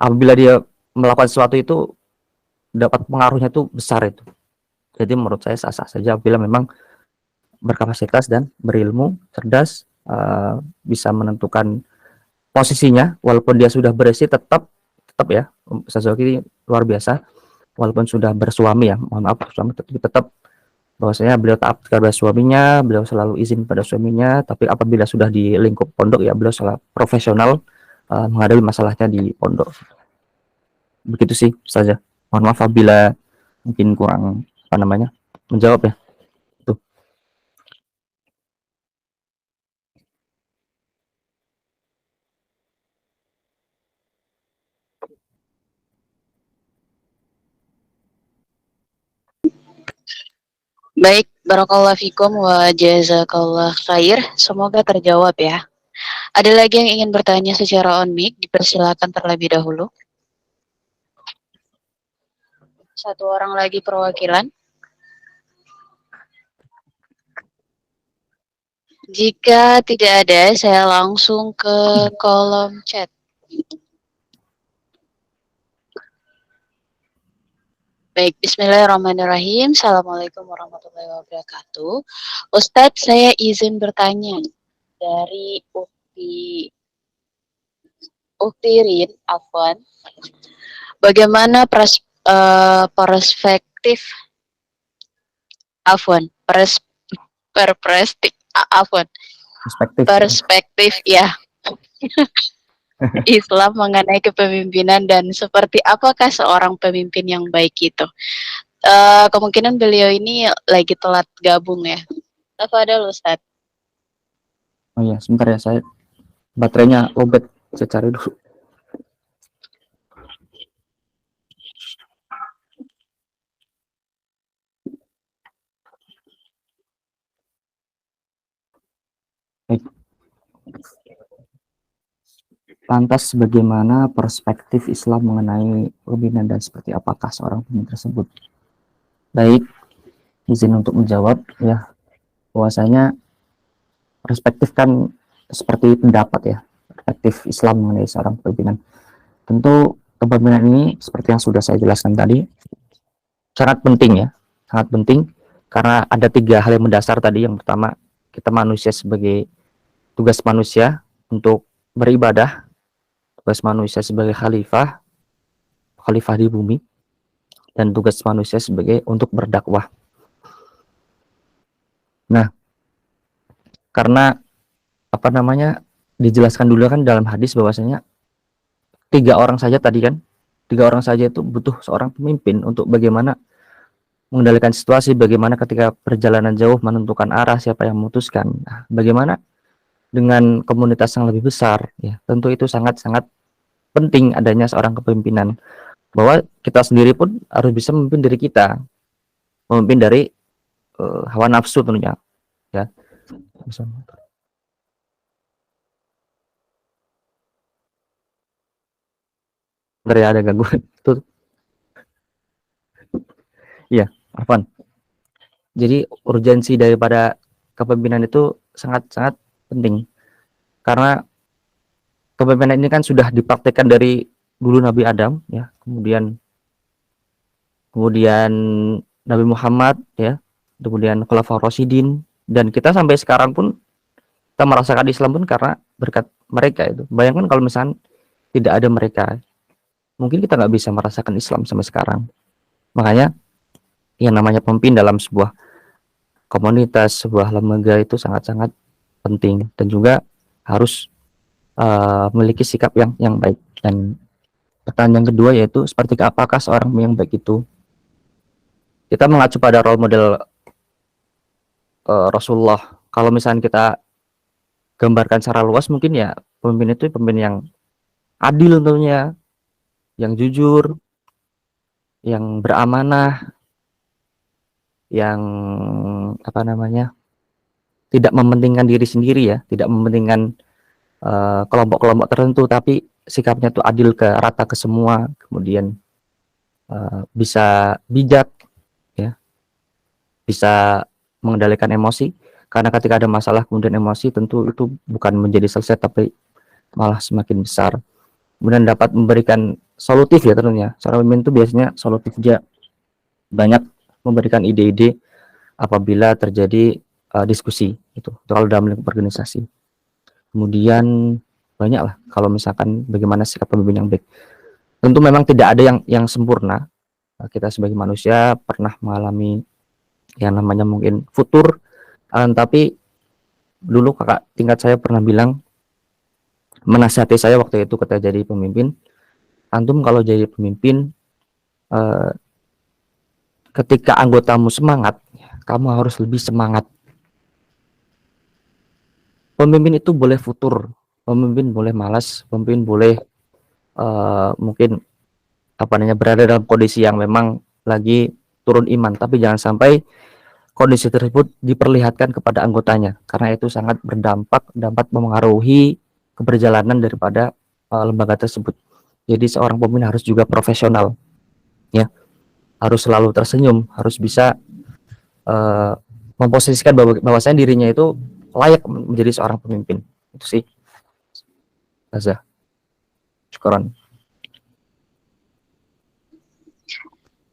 apabila dia melakukan sesuatu itu dapat pengaruhnya itu besar itu. Jadi menurut saya sah-sah saja apabila memang berkapasitas dan berilmu, cerdas, bisa menentukan posisinya, walaupun dia sudah berisi, tetap ya, Ustaz Zauki luar biasa, walaupun sudah bersuami ya, mohon maaf suami, tetap bahwasanya beliau taat kepada suaminya, beliau selalu izin pada suaminya, tapi apabila sudah di lingkup pondok ya beliau selalu profesional menghadapi masalahnya di pondok. Begitu sih saja. Mohon maaf apabila mungkin kurang menjawab ya. Tuh. Baik, barakallahu fikum wa jazakallah khair. Semoga terjawab ya. Ada lagi yang ingin bertanya secara on mic, dipersilakan terlebih dahulu. Satu orang lagi perwakilan. Jika tidak ada, saya langsung ke kolom chat. Baik, bismillahirrahmanirrahim. Assalamualaikum warahmatullahi wabarakatuh. Ustadz, saya izin bertanya dari Uktirin Afwan. Bagaimana perspektif Afwan, perspektif ya Islam mengenai kepemimpinan dan seperti apakah seorang pemimpin yang baik itu? Kemungkinan beliau ini lagi telat gabung ya. Tafadhol Ustaz. Oh iya, sebentar ya, saya baterainya lowbat, saya cari dulu. Lantas bagaimana perspektif Islam mengenai pemimpinan dan seperti apakah seorang pemimpin tersebut? Baik, izin untuk menjawab ya, bahwasanya perspektif kan seperti pendapat ya, perspektif Islam mengenai seorang pimpinan. Tentu kepemimpinan ini seperti yang sudah saya jelaskan tadi sangat penting ya, sangat penting karena ada 3 hal yang mendasar tadi. Yang pertama, kita manusia sebagai tugas manusia untuk beribadah, tugas manusia sebagai khalifah, khalifah di bumi, dan tugas manusia sebagai untuk berdakwah. Nah, karena apa namanya dijelaskan dulu kan dalam hadis bahwasanya 3 orang saja tadi kan, 3 orang saja itu butuh seorang pemimpin untuk bagaimana mengendalikan situasi, bagaimana ketika perjalanan jauh menentukan arah, siapa yang memutuskan. Nah, bagaimana dengan komunitas yang lebih besar ya, tentu itu sangat-sangat penting adanya seorang kepemimpinan, bahwa kita sendiri pun harus bisa memimpin diri kita, memimpin dari hawa nafsu tentunya ya. Dari ada gangguan tuh. Iya, Afwan. Jadi urgensi daripada kepemimpinan itu sangat-sangat penting karena kepemimpinan ini kan sudah dipraktekkan dari dulu Nabi Adam ya, kemudian Nabi Muhammad ya, kemudian Khulafaur Rasyidin, dan kita sampai sekarang pun kita merasakan Islam pun karena berkat mereka itu. Bayangkan kalau misalnya tidak ada mereka, mungkin kita nggak bisa merasakan Islam sampai sekarang. Makanya yang namanya pemimpin dalam sebuah komunitas, sebuah lembaga itu sangat-sangat penting, dan juga harus memiliki sikap yang baik. Dan pertanyaan yang kedua yaitu seperti apakah seorang yang baik itu? Kita mengacu pada role model Rasulullah. Kalau misalnya kita gambarkan secara luas, mungkin ya pemimpin itu pemimpin yang adil tentunya, yang jujur, yang beramanah, yang apa namanya, tidak mementingkan diri sendiri ya, tidak mementingkan kelompok-kelompok tertentu, tapi sikapnya tuh adil ke rata ke semua, kemudian bisa bijak ya, bisa mengendalikan emosi, karena ketika ada masalah kemudian emosi, tentu itu bukan menjadi selesai tapi malah semakin besar. Kemudian dapat memberikan solutif ya tentunya. Seorang pemimpin itu biasanya solutif, dia banyak memberikan ide-ide apabila terjadi diskusi itu kalau dalam lingkup organisasi. Kemudian banyak lah kalau misalkan bagaimana sikap pemimpin yang baik. Tentu memang tidak ada yang sempurna. Kita sebagai manusia pernah mengalami yang namanya mungkin futur, tapi dulu kakak tingkat saya pernah bilang, menasihati saya waktu itu ketika jadi pemimpin, antum kalau jadi pemimpin, ketika anggotamu semangat, kamu harus lebih semangat. Pemimpin itu boleh futur, pemimpin boleh malas, pemimpin boleh mungkin apa namanya berada dalam kondisi yang memang lagi turun iman, tapi jangan sampai kondisi tersebut diperlihatkan kepada anggotanya, karena itu sangat berdampak, dapat memengaruhi keberjalanan daripada lembaga tersebut. Jadi seorang pemimpin harus juga profesional ya, harus selalu tersenyum, harus bisa memposisikan bahwasanya dirinya itu layak menjadi seorang pemimpin. Itu sih Azza. Syukran.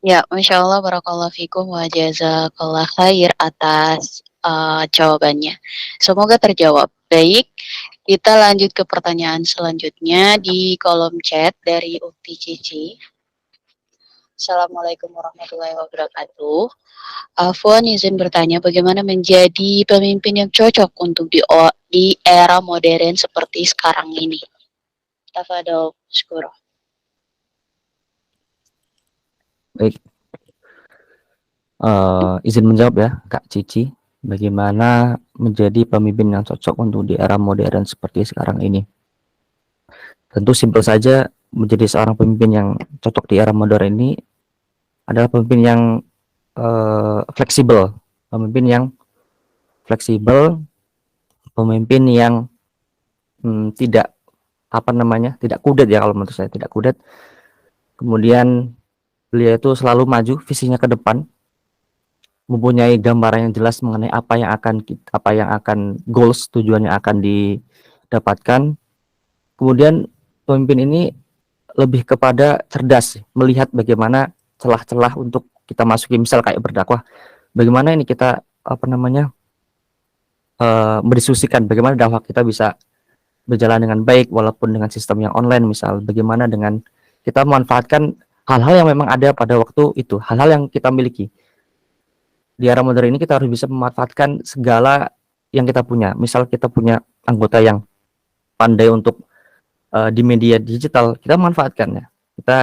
Ya, Masya Allah, barakallahu fikum wa jazakallah khair atas jawabannya. Semoga terjawab. Baik, kita lanjut ke pertanyaan selanjutnya di kolom chat dari Ukti Cici. Assalamualaikum warahmatullahi wabarakatuh. Afwan izin bertanya, bagaimana menjadi pemimpin yang cocok untuk di era modern seperti sekarang ini? Tafadhol, syukur. Baik. Izin menjawab ya Kak Cici, bagaimana menjadi pemimpin yang cocok untuk di era modern seperti sekarang ini? Tentu simpel saja, menjadi seorang pemimpin yang cocok di era modern ini adalah pemimpin yang fleksibel, pemimpin yang fleksibel, pemimpin yang tidak apa namanya, tidak kudet ya, kalau menurut saya tidak kudet. Kemudian beliau itu selalu maju visinya ke depan, mempunyai gambaran yang jelas mengenai apa yang akan goals tujuannya akan didapatkan. Kemudian pemimpin ini lebih kepada cerdas, melihat bagaimana celah-celah untuk kita masuki, misal kayak berdakwah, bagaimana ini kita mendiskusikan bagaimana dakwah kita bisa berjalan dengan baik walaupun dengan sistem yang online, misal bagaimana dengan kita memanfaatkan hal-hal yang memang ada pada waktu itu, hal-hal yang kita miliki. Di era modern ini kita harus bisa memanfaatkan segala yang kita punya. Misal kita punya anggota yang pandai untuk di media digital, kita manfaatkan ya.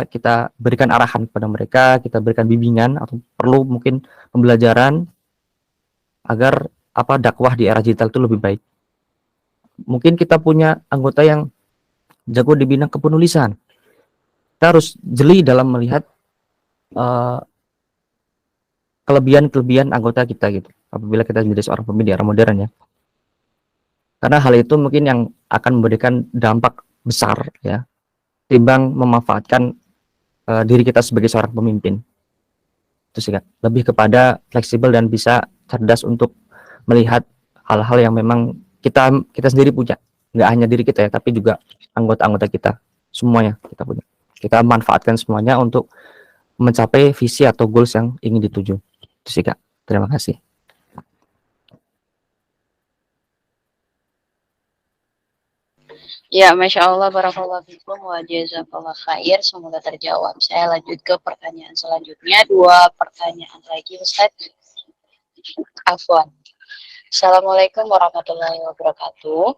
Kita berikan arahan kepada mereka, kita berikan bimbingan atau perlu mungkin pembelajaran agar dakwah di era digital itu lebih baik. Mungkin kita punya anggota yang jago di bidang kepenulisan. Kita harus jeli dalam melihat kelebihan-kelebihan anggota kita gitu. Apabila kita menjadi seorang pemimpin di era modern ya. Karena hal itu mungkin yang akan memberikan dampak besar ya, timbang memanfaatkan diri kita sebagai seorang pemimpin. Itu sih Kak. Lebih kepada fleksibel dan bisa cerdas untuk melihat hal-hal yang memang kita sendiri punya. Nggak hanya diri kita ya, tapi juga anggota-anggota kita. Semuanya kita punya. Kita manfaatkan semuanya untuk mencapai visi atau goals yang ingin dituju. Itu sih Kak. Terima kasih. Ya, Masya Allah, barakallahu fikum wa jazakallah khair. Semoga terjawab. Saya lanjut ke pertanyaan selanjutnya. 2 pertanyaan lagi, Ustaz. Afwan. Assalamualaikum warahmatullahi wabarakatuh.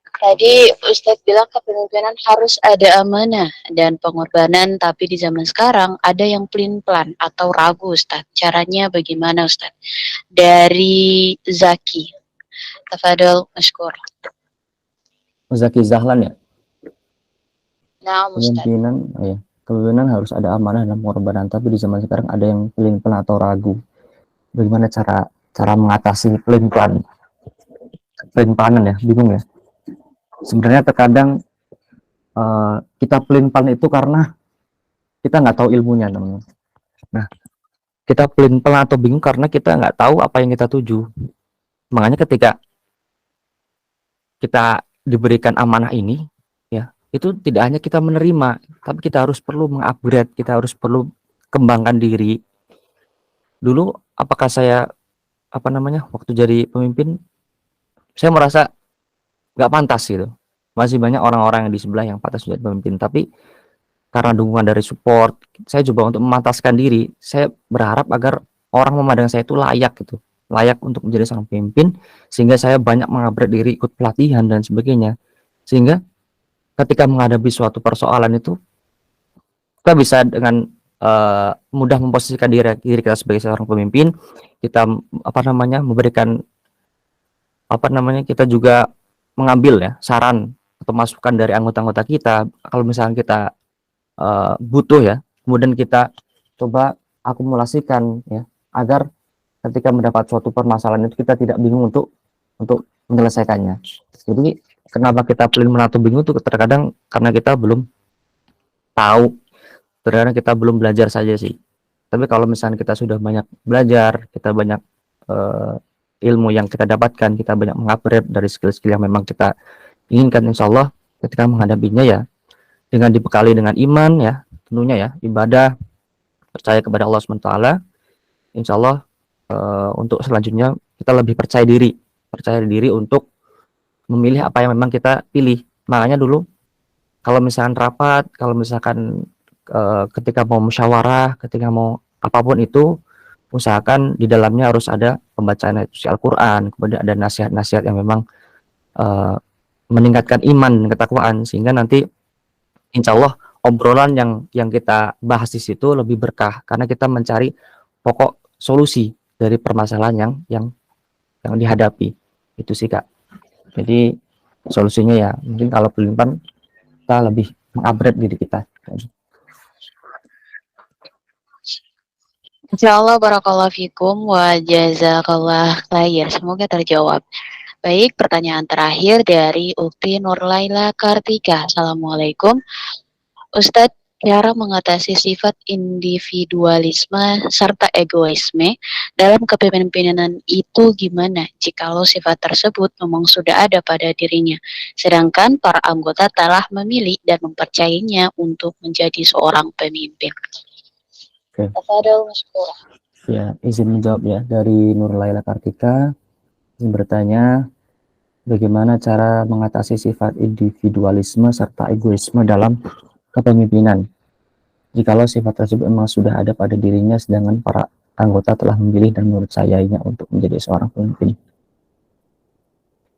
Tadi Ustadz bilang kepemimpinan harus ada amanah dan pengorbanan, tapi di zaman sekarang ada yang pelin-pelan atau ragu, Ustadz. Caranya bagaimana, Ustadz? Dari Zaki. Tafadol, Mashkur. Zaki Zahlan ya. Nah, Ustadz. Kepemimpinan harus ada amanah dan pengorbanan, tapi di zaman sekarang ada yang pelin-pelan atau ragu. Bagaimana cara mengatasi pelin-pelanan ya, bingung ya. Sebenarnya terkadang kita pelin-pelan itu karena kita nggak tahu ilmunya, teman-teman. Nah, kita pelin-pelan atau bingung karena kita nggak tahu apa yang kita tuju. Makanya ketika kita diberikan amanah ini, ya, itu tidak hanya kita menerima, tapi kita harus perlu mengupgrade, kita harus perlu kembangkan diri. Dulu apakah saya waktu jadi pemimpin, saya merasa nggak pantas gitu. Masih banyak orang-orang yang di sebelah yang pantas menjadi pemimpin, tapi karena dukungan dari support, saya coba untuk memantaskan diri. Saya berharap agar orang memandang saya itu layak gitu, layak untuk menjadi seorang pemimpin, sehingga saya banyak mengupgrade diri, ikut pelatihan dan sebagainya, sehingga ketika menghadapi suatu persoalan itu kita bisa dengan mudah memposisikan diri kita sebagai seorang pemimpin. Kita memberikan kita juga mengambil ya saran atau masukan dari anggota-anggota kita kalau misalnya kita butuh ya, kemudian kita coba akumulasikan ya, agar ketika mendapat suatu permasalahan itu kita tidak bingung untuk menyelesaikannya. Jadi kenapa kita pelin atau bingung itu terkadang karena kita belum tahu, terkadang kita belum belajar saja sih. Tapi kalau misalnya kita sudah banyak belajar, kita banyak ilmu yang kita dapatkan, kita banyak mengupgrade dari skill-skill yang memang kita inginkan, insya Allah ketika menghadapinya ya dengan dibekali dengan iman ya, tentunya ya, ibadah, percaya kepada Allah SWT, insya Allah untuk selanjutnya kita lebih percaya diri untuk memilih apa yang memang kita pilih. Makanya dulu kalau misalkan rapat, kalau misalkan ketika mau musyawarah, ketika mau apapun itu, usahakan di dalamnya harus ada pembacaan suci Al-Quran, kemudian ada nasihat-nasihat yang memang meningkatkan iman dan ketakwaan, sehingga nanti insya Allah obrolan yang kita bahas di situ lebih berkah karena kita mencari pokok solusi dari permasalahan yang dihadapi. Itu sih Kak. Jadi solusinya ya mungkin kalau pelimpan kita lebih mengupgrade diri kita. Insyaallah, barakallahu fikum wa jazakallah khair. Semoga terjawab. Baik, pertanyaan terakhir dari Ukti Nurlaila Kartika. Assalamualaikum. Ustadz, cara mengatasi sifat individualisme serta egoisme dalam kepemimpinan itu gimana jikalau sifat tersebut memang sudah ada pada dirinya, sedangkan para anggota telah memilih dan mempercayainya untuk menjadi seorang pemimpin. Oke. Tafadhol Mashkura. Ya, izin menjawab ya dari Nur Laila Kartika yang bertanya bagaimana cara mengatasi sifat individualisme serta egoisme dalam kepemimpinan. Jikalau sifat tersebut memang sudah ada pada dirinya sedangkan para anggota telah memilih dan mempercayainya untuk menjadi seorang pemimpin.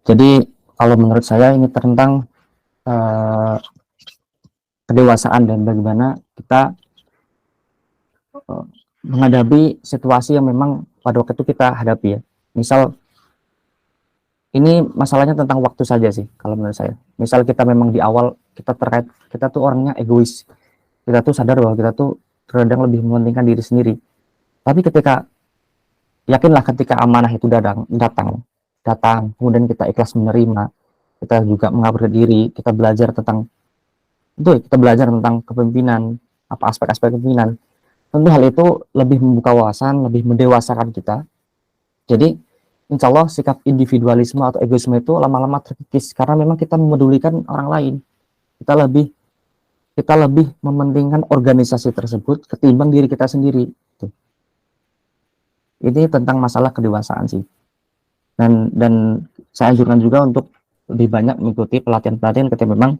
Jadi kalau menurut saya ini tentang kedewasaan dan bagaimana kita menghadapi situasi yang memang pada waktu itu kita hadapi ya. Misal ini masalahnya tentang waktu saja sih kalau menurut saya. Misal kita memang di awal kita tuh orangnya egois. Kita tuh sadar bahwa kita tuh terkadang lebih mementingkan diri sendiri. Tapi yakinlah ketika amanah itu datang, kemudian kita ikhlas menerima, kita juga mengabdi diri, kita belajar tentang kepemimpinan, apa aspek-aspek kepemimpinan. Tentu hal itu lebih membuka wawasan, lebih mendewasakan kita. Jadi insya Allah sikap individualisme atau egoisme itu lama-lama terkikis karena memang kita memedulikan orang lain. Kita lebih mementingkan organisasi tersebut ketimbang diri kita sendiri. Ini tentang masalah kedewasaan sih. Dan saya anjurkan juga untuk lebih banyak mengikuti pelatihan-pelatihan ketika memang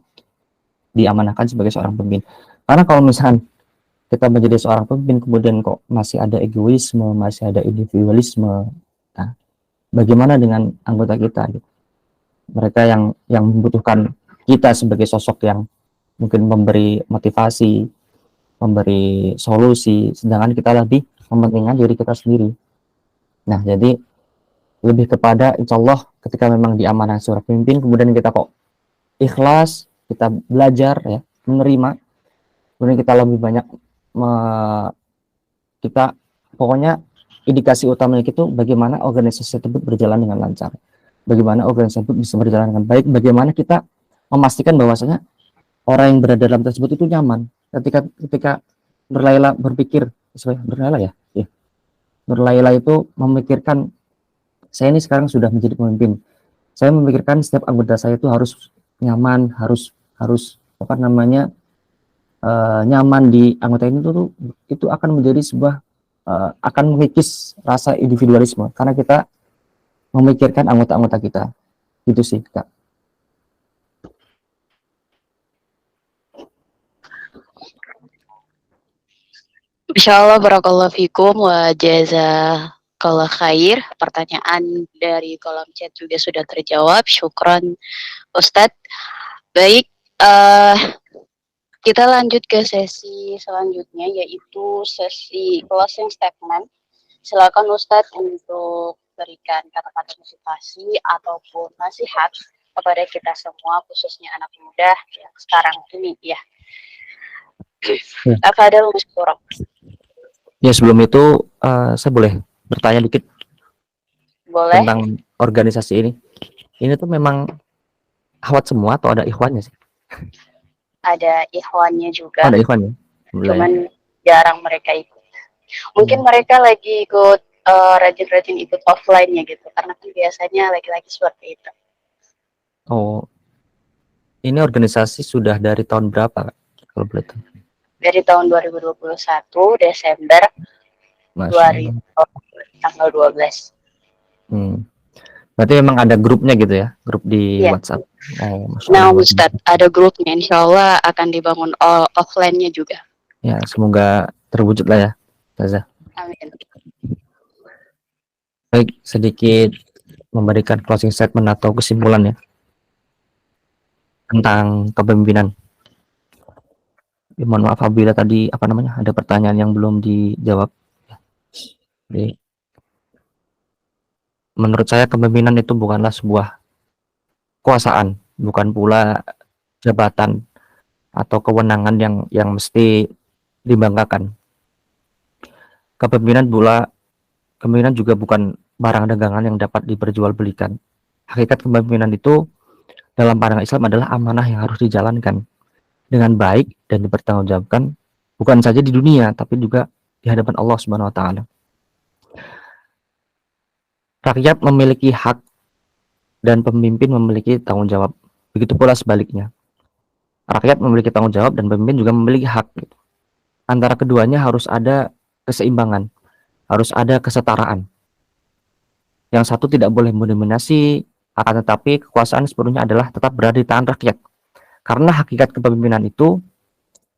diamanahkan sebagai seorang pemimpin. Karena kalau misalkan kita menjadi seorang pemimpin kemudian kok masih ada egoisme, masih ada individualisme, nah, bagaimana dengan anggota kita? Gitu? Mereka yang membutuhkan kita sebagai sosok yang mungkin memberi motivasi, memberi solusi, sedangkan kita lebih mementingkan diri kita sendiri. Nah, jadi lebih kepada insya Allah ketika memang diamanah seorang pemimpin, kemudian kita kok ikhlas, kita belajar ya, menerima, kemudian kita lebih banyak kita pokoknya indikasi utamanya itu bagaimana organisasi tersebut berjalan dengan lancar, bagaimana organisasi tersebut bisa berjalan dengan baik, bagaimana kita memastikan bahwasanya orang yang berada dalam tersebut itu nyaman. Ketika Nur Laila berpikir, Nur Laila itu memikirkan saya ini sekarang sudah menjadi pemimpin. Saya memikirkan setiap anggota saya itu harus nyaman, harus apa namanya nyaman di anggota ini itu akan menjadi sebuah akan mengikis rasa individualisme karena kita memikirkan anggota-anggota kita. Gitu sih, Kak. Insyaallah barakallahu fikum wa jazakallah khair. Pertanyaan dari kolom chat juga sudah terjawab. Syukran Ustadz. Baik, kita lanjut ke sesi selanjutnya yaitu sesi closing statement. Silakan Ustadz untuk berikan kata-kata motivasi ataupun nasihat kepada kita semua khususnya anak muda yang sekarang ini ya. Tafadhol Mashkura. Ya sebelum itu saya boleh bertanya dikit Boleh. tentang organisasi ini. Ini tuh memang akhwat semua atau ada ikhwannya sih? Ada ikhwannya juga. Ada ikhwannya. Cuman jarang mereka ikut. Mungkin mereka lagi ikut rajin-rajin ikut offline-nya gitu. Karena kan biasanya laki-laki seperti itu. Oh. Ini organisasi sudah dari tahun berapa, Kak? Kalau boleh tahu. Dari tahun 2021 Desember tanggal 12. Berarti memang ada grupnya gitu ya, grup di WhatsApp. Oh, nah Ustadz, ada grupnya, insya Allah akan dibangun offline-nya juga. Ya, semoga terwujud lah ya, Taza. Amin. Baik, sedikit memberikan closing statement atau kesimpulan ya tentang kepemimpinan. Mohon maaf apabila tadi ada pertanyaan yang belum dijawab. Jadi, menurut saya kepemimpinan itu bukanlah sebuah kekuasaan, bukan pula jabatan atau kewenangan yang mesti dibanggakan. Kepemimpinan juga bukan barang dagangan yang dapat diperjualbelikan. Hakikat kepemimpinan itu dalam pandangan Islam adalah amanah yang harus dijalankan. dengan baik dan dipertanggungjawabkan bukan saja di dunia tapi juga di hadapan Allah Subhanahu wa taala. Rakyat memiliki hak dan pemimpin memiliki tanggung jawab. Begitu pula sebaliknya. Rakyat memiliki tanggung jawab dan pemimpin juga memiliki hak gitu. Antara keduanya harus ada keseimbangan, harus ada kesetaraan. Yang satu tidak boleh mendominasi, akan tetapi kekuasaan sepenuhnya adalah tetap berada di tangan rakyat. Karena hakikat kepemimpinan itu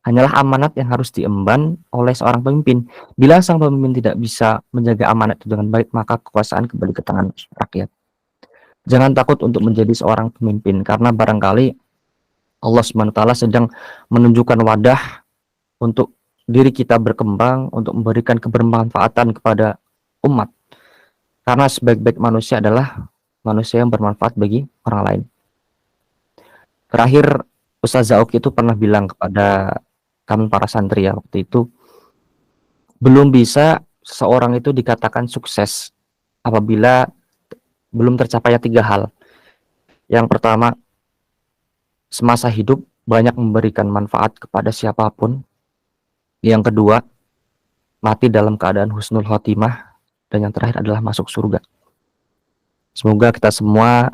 hanyalah amanat yang harus diemban oleh seorang pemimpin. Bila sang pemimpin tidak bisa menjaga amanat itu dengan baik, maka kekuasaan kembali ke tangan rakyat. Jangan takut untuk menjadi seorang pemimpin, karena barangkali Allah SWT sedang menunjukkan wadah untuk diri kita berkembang, untuk memberikan kebermanfaatan kepada umat. Karena sebaik-baik manusia adalah manusia yang bermanfaat bagi orang lain. Terakhir, Ustaz Zauk itu pernah bilang kepada kami para santri ya waktu itu, belum bisa seseorang itu dikatakan sukses apabila belum tercapainya 3 hal. Yang pertama, semasa hidup banyak memberikan manfaat kepada siapapun. Yang kedua, mati dalam keadaan husnul khotimah. Dan yang terakhir adalah masuk surga. Semoga kita semua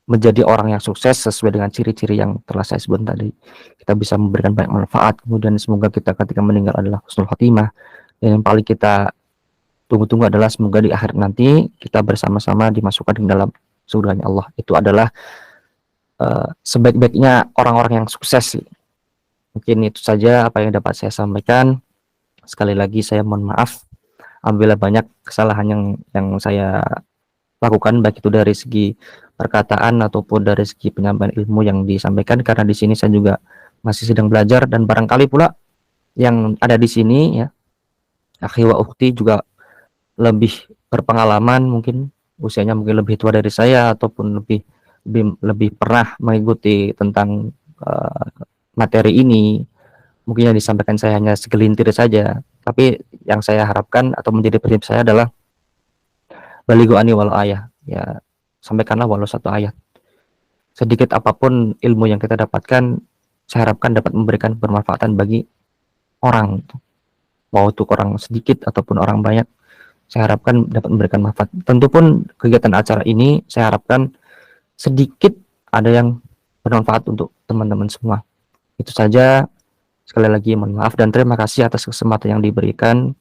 menjadi orang yang sukses sesuai dengan ciri-ciri yang telah saya sebut tadi. Kita bisa memberikan banyak manfaat, kemudian semoga kita ketika meninggal adalah husnul khotimah. Dan yang paling kita tunggu-tunggu adalah semoga di akhir nanti kita bersama-sama dimasukkan ke dalam surganya Allah. Itu adalah sebaik-baiknya orang-orang yang sukses. Mungkin itu saja apa yang dapat saya sampaikan. Sekali lagi saya mohon maaf apabila banyak kesalahan yang saya lakukan, baik itu dari segi perkataan ataupun dari segi penyampaian ilmu yang disampaikan, karena di sini saya juga masih sedang belajar dan barangkali pula yang ada di sini ya akhi wa ukhti juga lebih berpengalaman, mungkin usianya mungkin lebih tua dari saya ataupun lebih pernah mengikuti tentang materi ini. Mungkin yang disampaikan saya hanya segelintir saja, tapi yang saya harapkan atau menjadi prinsip saya adalah balighu ani walau ayah, ya sampaikanlah walau satu ayat. Sedikit apapun ilmu yang kita dapatkan, saya harapkan dapat memberikan bermanfaatan bagi orang, mau itu orang sedikit ataupun orang banyak, saya harapkan dapat memberikan manfaat. Tentu pun kegiatan acara ini saya harapkan sedikit ada yang bermanfaat untuk teman-teman semua. Itu saja. Sekali lagi mohon maaf dan terima kasih atas kesempatan yang diberikan.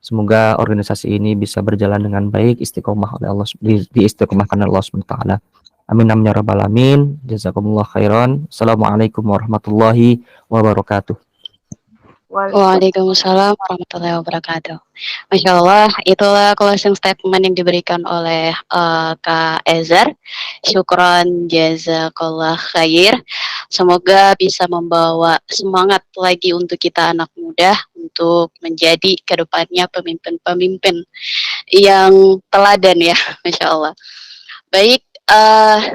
Semoga organisasi ini bisa berjalan dengan baik, istiqomah oleh Allah, diistiqomahkan oleh Allah SWT. Amin amin ya rabbal alamin. Jazakumullah khairan. Assalamualaikum warahmatullahi wabarakatuh. Waalaikumsalam warahmatullahi wabarakatuh. Masya Allah, itulah closing statement yang diberikan oleh Kak Ezar. Syukron jazakallah khair. Semoga bisa membawa semangat lagi untuk kita anak muda untuk menjadi kedepannya pemimpin-pemimpin yang teladan ya, Masya Allah. Baik,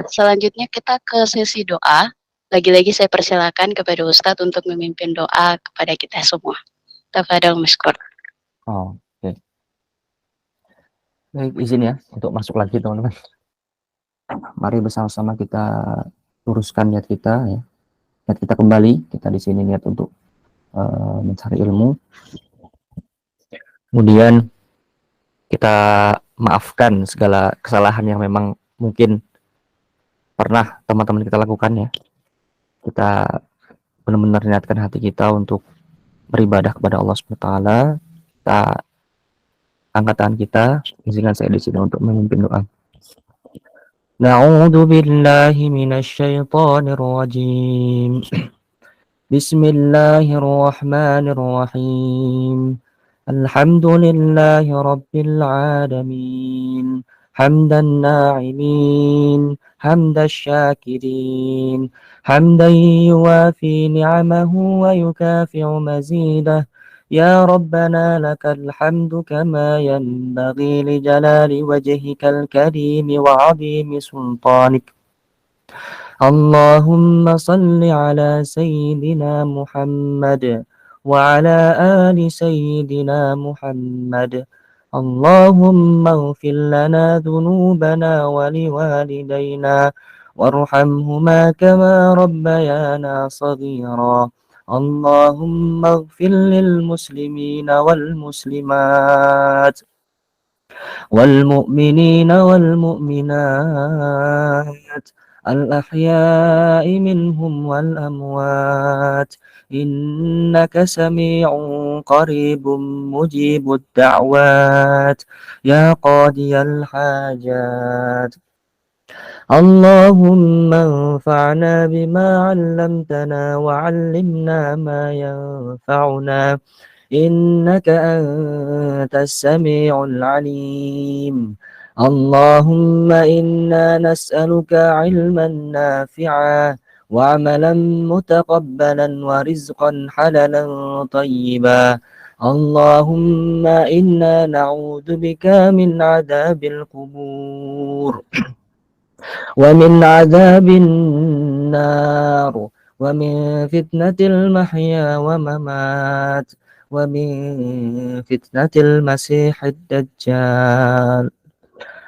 selanjutnya kita ke sesi doa. Lagi-lagi saya persilakan kepada Ustadz untuk memimpin doa kepada kita semua. Tafadhol mashkur. Oh, oke. Baik, izin ya untuk masuk lagi teman-teman. Mari bersama-sama kita luruskan niat kita ya. Niat kita kembali, kita di sini niat untuk mencari ilmu. Kemudian kita maafkan segala kesalahan yang memang mungkin pernah teman-teman kita lakukan ya. Kita benar-benar niatkan hati kita untuk beribadah kepada Allah SWT. Kita angkat tangan kita, izinkan saya di sini untuk memimpin doa. Na'udzu billahi minasyaitonir rajim. Bismillahirrahmanirrahim. Alhamdulillahi rabbil alamin. Hamdan na'imin, hamdash syakirin, hamdan yuwafi ni'amahu wa yukafi'u mazidah. Ya Rabbana lakal hamdu kama yanbaghi li jalali wajhikal karimi wa 'azimi sultanik. Allahumma salli ala sayyidina Muhammad wa ala ali sayyidina Muhammad. Allahumma ighfir lana dhunubana wa liwalidayna وارحمهما كما ربيانا صغيرا. اللهم اغفر للمسلمين والمسلمات والمؤمنين والمؤمنات الأحياء منهم والأموات، إنك سميع قريب مجيب الدعوات يا قاضي الحاجات. اللهم انفعنا بما علمتنا وعلمنا ما ينفعنا، إنك أنت السميع العليم. اللهم إنا نسألك علما نافعا وعملا متقبلا ورزقا حللا طيبا. اللهم إنا نعوذ بك من عذاب القبور ومن عذاب النار ومن فتنة المحيا وممات ومن فتنة المسيح الدجال.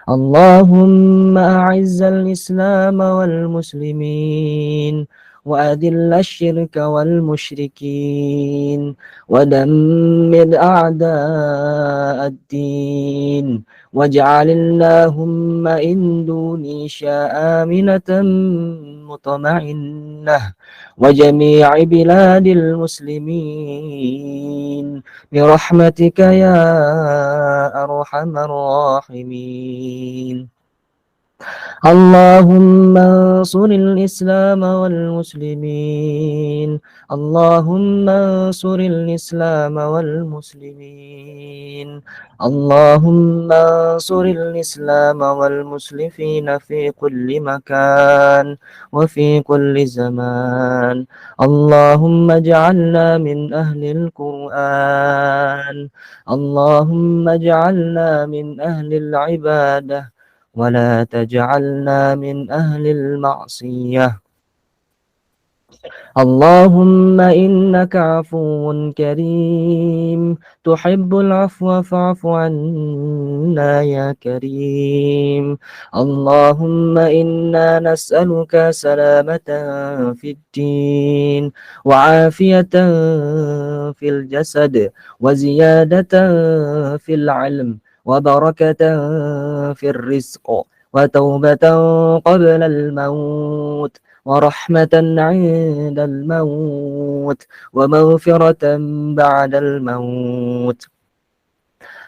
اللهم أعز الإسلام والمسلمين وأذل الشرك والمشركين ودمر أعداء الدين، واجعل اللهم إندونيسيا آمنة مطمئنة وجميع بلاد المسلمين برحمتك يا أرحم الراحمين. اللهم انصر الإسلام والمسلمين. اللهم انصر الإسلام والمسلمين. اللهم انصر الإسلام والمسلمين في كل مكان وفي كل زمان. اللهم اجعلنا من أهل القرآن. اللهم اجعلنا من أهل العبادة ولا تجعلنا من أهل المعصية. اللهم إنك عفو كريم تحب العفو فاعف عنا يا كريم. اللهم إنا نسألك سلامة في الدين وعافية في الجسد وزيادة في العلم وبركة في الرزق وتوبة قبل الموت ورحمة عند الموت ومغفرة بعد الموت.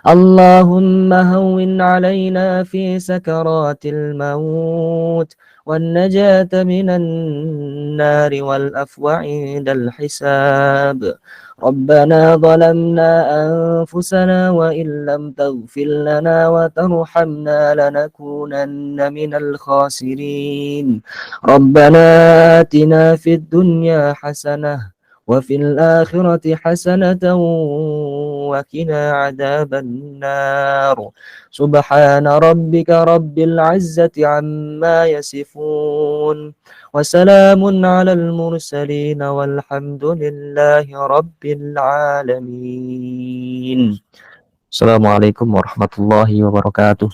اللهم هون علينا في سكرات الموت والنجاة من النار والأفو عند الحساب. ربنا ظلمنا أنفسنا وإن لم تغفر لنا وترحمنا لنكونن من الخاسرين. ربنا آتنا في الدنيا حسنة وفي الآخرة حسنة وقنا عذاب النار. سبحان ربك رب العزة عما يصفون وسلام على المرسلين والحمد لله رب العالمين. السلام عليكم ورحمة الله وبركاته.